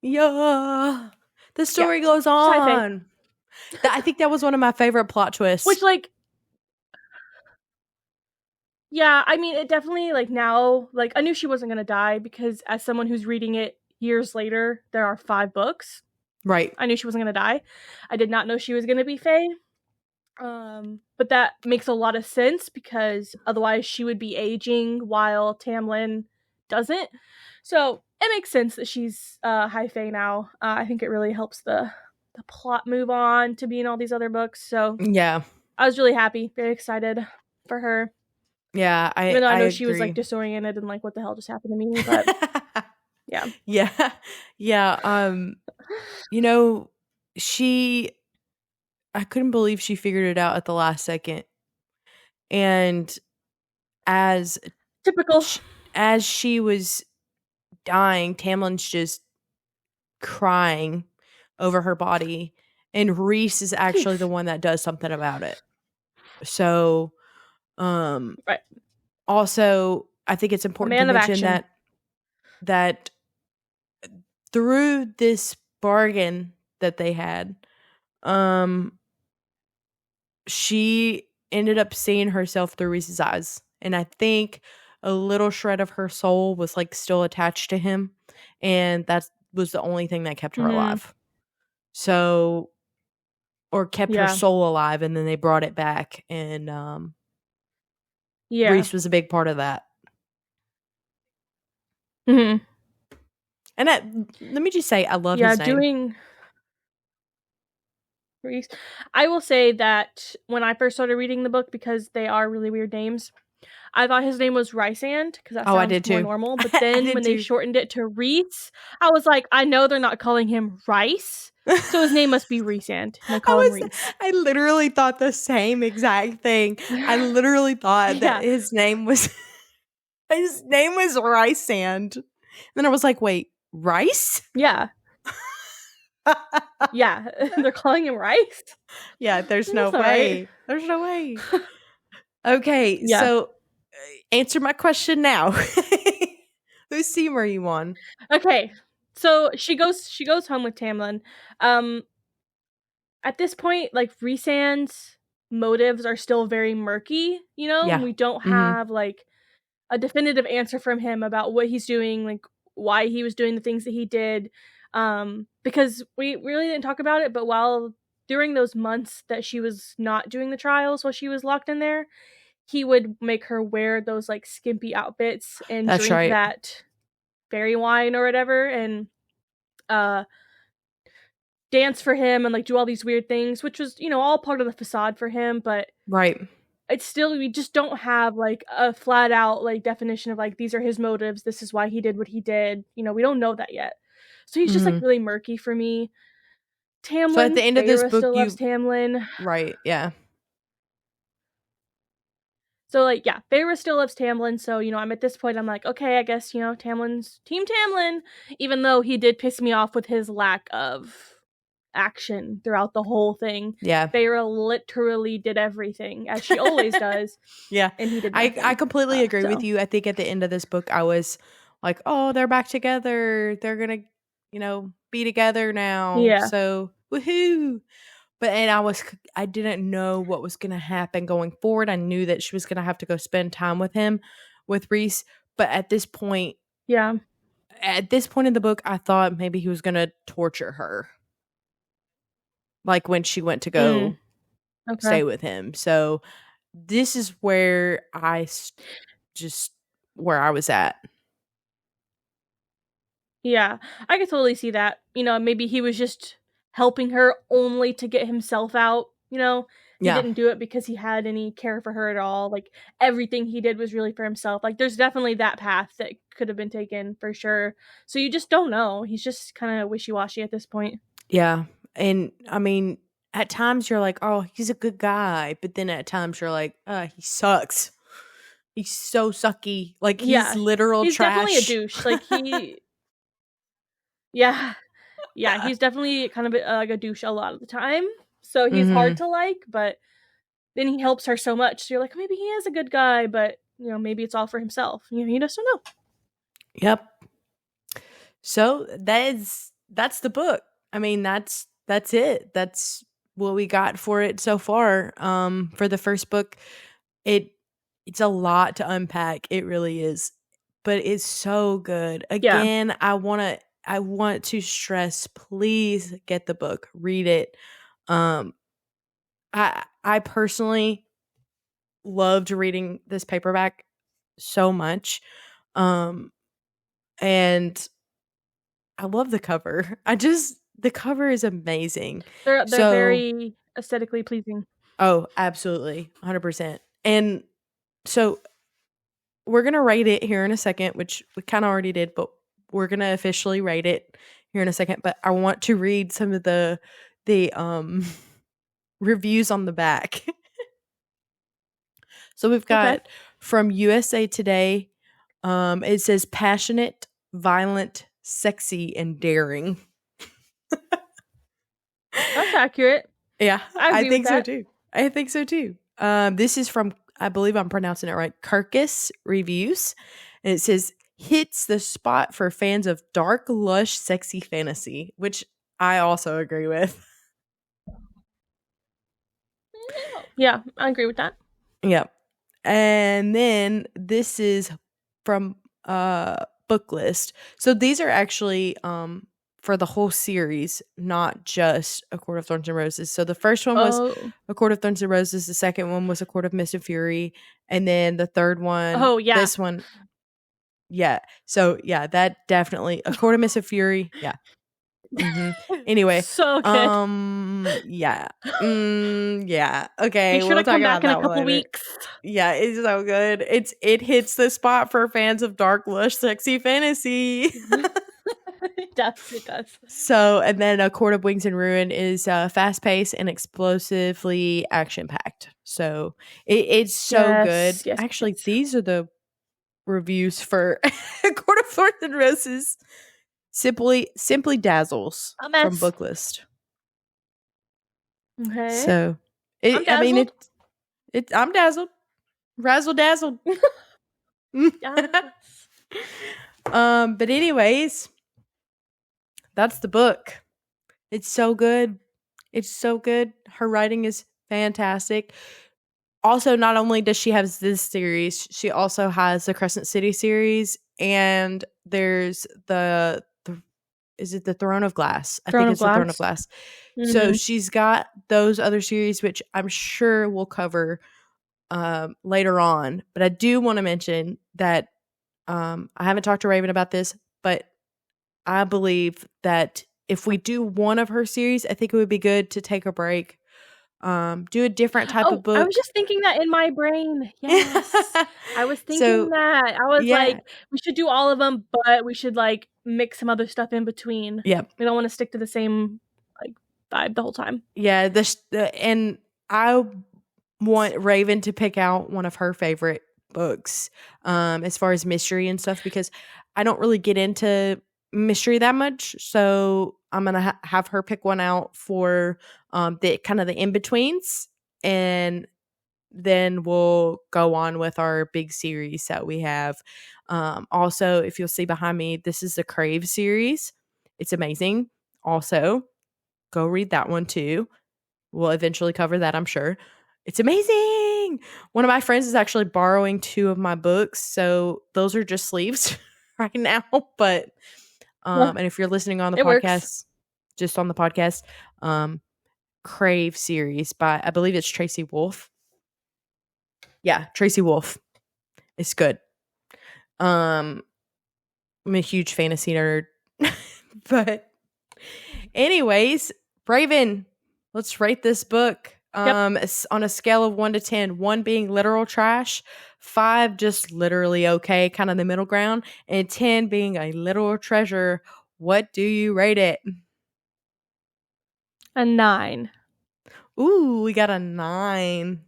Yeah. The story Yeah. goes She's high fae. on. I think that was one of my favorite plot twists. Which like yeah, I mean it definitely like now like I knew she wasn't gonna die because as someone who's reading it years later, there are 5 books. Right. I knew she wasn't gonna die. I did not know she was gonna be fae. But that makes a lot of sense because otherwise she would be aging while Tamlin doesn't. So it makes sense that she's high fae now. I think it really helps the plot move on to be in all these other books. So Yeah. I was really happy, very excited for her. Yeah, Even though I know agree. she was like disoriented and like what the hell just happened to me, but yeah. Yeah. Yeah. You know, I couldn't believe she figured it out at the last second. And as Typical. as she was dying, Tamlin's just crying over her body, and Rhys is actually the one that does something about it. So, right. Also, I think it's important to mention that through this bargain that they had, she ended up seeing herself through Rhys's eyes, and I think a little shred of her soul was like still attached to him, and that was the only thing that kept her alive. So, or kept her soul alive, and then they brought it back, and Rhys was a big part of that. Mm-hmm. And let me just say, I love his name. Rhys. I will say that when I first started reading the book, because they are really weird names, I thought his name was Rysand because that sounds more normal. But then when they shortened it to Rhys, I was like, I know they're not calling him Rice, so his name must be Rhysand. They call him Rhys. I literally thought the same exact thing. I literally thought that his name was Rysand. And then I was like, wait, Rice? Yeah. Yeah, they're calling him Rice? Yeah, there's no way. Right. There's no way. Okay, so answer my question now. Whose team are you on? Okay, so she goes home with Tamlin. At this point, like Rhysand's motives are still very murky, you know? Yeah. We don't have like a definitive answer from him about what he's doing, like why he was doing the things that he did. Because we really didn't talk about it, but during those months that she was not doing the trials while she was locked in there, he would make her wear those like skimpy outfits and drink that fairy wine or whatever, and dance for him and like do all these weird things, which was, you know, all part of the facade for him. But it's still, we just don't have like a flat out like definition of like these are his motives, this is why he did what he did, you know, we don't know that yet. So he's just like really murky for me. Tamlin, so at the end of this book, still loves Tamlin. Right, yeah. So like, yeah, Feyre still loves Tamlin. So, you know, I'm at this point, I'm like, okay, I guess, you know, Tamlin's Team Tamlin, even though he did piss me off with his lack of action throughout the whole thing. Yeah. Feyre literally did everything, as she always does. Yeah. And he did nothing. I completely agree with you. I think at the end of this book, I was like, oh, they're back together. They're going to, you know, be together now. Yeah. So, woohoo. But I didn't know what was going to happen going forward. I knew that she was going to have to go spend time with him, with Rhys. But at this point, in the book, I thought maybe he was going to torture her. Like when she went to go stay with him. So this is where where I was at. Yeah, I could totally see that. You know, maybe he was just helping her only to get himself out, you know, he Yeah. didn't do it because he had any care for her at all. Like, everything he did was really for himself. Like, there's definitely that path that could have been taken for sure. So you just don't know. He's just kind of wishy-washy at this point. Yeah. And I mean, at times you're like, oh, he's a good guy. But then at times you're like, he sucks. He's so sucky. Like, he's Yeah. literal He's definitely a trash. douche. Like, yeah. Yeah, he's definitely kind of like a douche a lot of the time. So he's hard to like, but then he helps her so much. So you're like, maybe he is a good guy, but maybe it's all for himself. You just don't know. Yep. So that's the book. I mean, that's it. That's what we got for it so far. For the first book, it's a lot to unpack. It really is. But it's so good. Yeah. Again, I want to stress, please get the book. Read it. I personally loved reading this paperback so much. And I love the cover. The cover is amazing. They're So very aesthetically pleasing. Oh, absolutely. 100%. And so we're going to rate it here in a second, which we kind of already did, but we're going to officially rate it here in a second, but I want to read some of the reviews on the back. So we've got from USA Today, it says passionate, violent, sexy, and daring. That's accurate. Yeah, I think so that. too. I think so too. This is from, I believe I'm pronouncing it right, Carcass Reviews. And it says, hits the spot for fans of dark, lush, sexy fantasy, which I also agree with. Yeah, I agree with that. Yep. And then this is from Book List. So these are actually for the whole series, not just A Court of Thorns and Roses. So the first one was A Court of Thorns and Roses. The second one was A Court of Mist and Fury. And then the third one, this one. Yeah. So yeah, that definitely A Court of Mist and Fury. Yeah. Anyway. So good. Yeah. Yeah. Okay. Be sure to come back in a couple weeks. Yeah, it's so good. It hits the spot for fans of dark, lush, sexy fantasy. It does. So, and then A Court of Wings and Ruin is fast paced and explosively action packed. So it's so good. Yes, actually, these are the reviews for A Court of Thorns and Roses. Simply dazzles from Book List. Okay. So I'm dazzled. Razzle dazzled. Yes. But anyways, that's the book. It's so good. It's so good. Her writing is fantastic. Also, not only does she have this series, she also has the Crescent City series, and there's is it the Throne of Glass? I think it's the Throne of Glass. Mm-hmm. So she's got those other series, which I'm sure we'll cover later on. But I do want to mention that I haven't talked to Rayven about this, but I believe that if we do one of her series, I think it would be good to take a break. Do a different type of book. I was just thinking that in my brain. Yes. I was thinking that. I was like, we should do all of them, but we should like mix some other stuff in between. Yep. We don't want to stick to the same like vibe the whole time. Yeah. And I want Rayven to pick out one of her favorite books as far as mystery and stuff, because I don't really get into mystery that much. So I'm going to have her pick one out for the kind of the in-betweens, and then we'll go on with our big series that we have. Also, if you'll see behind me, this is the Crave series. It's amazing. Also, go read that one too. We'll eventually cover that, I'm sure. It's amazing. One of my friends is actually borrowing 2 of my books, so those are just sleeves right now. But and if you're listening on the podcast, just on the podcast, Crave series by, I believe it's Tracy Wolf. Yeah, Tracy Wolf. It's good. I'm a huge fantasy nerd. But anyways, Rayven, let's rate this book. On a scale of 1 to 10, 1 being literal trash, 5 just literally okay, kind of the middle ground, and 10 being a literal treasure. What do you rate it? A 9. Ooh, we got a 9.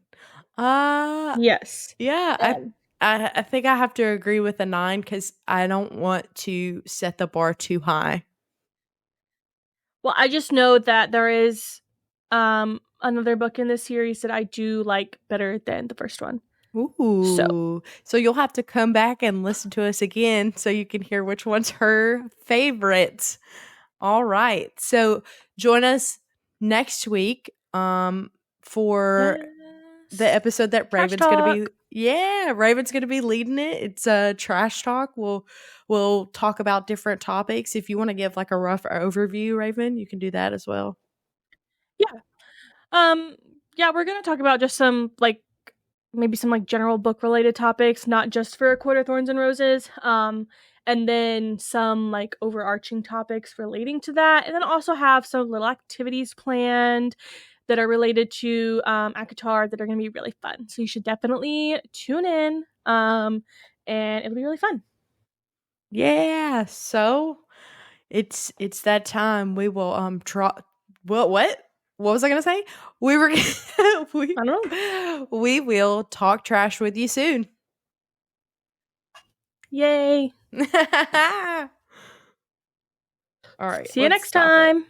Yes. Yeah, I think I have to agree with a 9 because I don't want to set the bar too high. Well, I just know that there is another book in this series that I do like better than the first one. Ooh. So you'll have to come back and listen to us again so you can hear which one's her favorite. All right. So join us next week for the episode that Raven's going to be Raven's going to be leading it. It's a trash talk. We'll talk about different topics. If you want to give like a rough overview, Raven, you can do that as well. Yeah, we're going to talk about just some like maybe some like general book related topics, not just for A Court of Thorns and Roses. And then some like overarching topics relating to that, and then also have some little activities planned that are related to ACOTAR that are going to be really fun. So you should definitely tune in, and it'll be really fun. Yeah. So it's that time. We will what was I gonna say? We were I don't know. We will talk trash with you soon. Yay. All right. See you next time.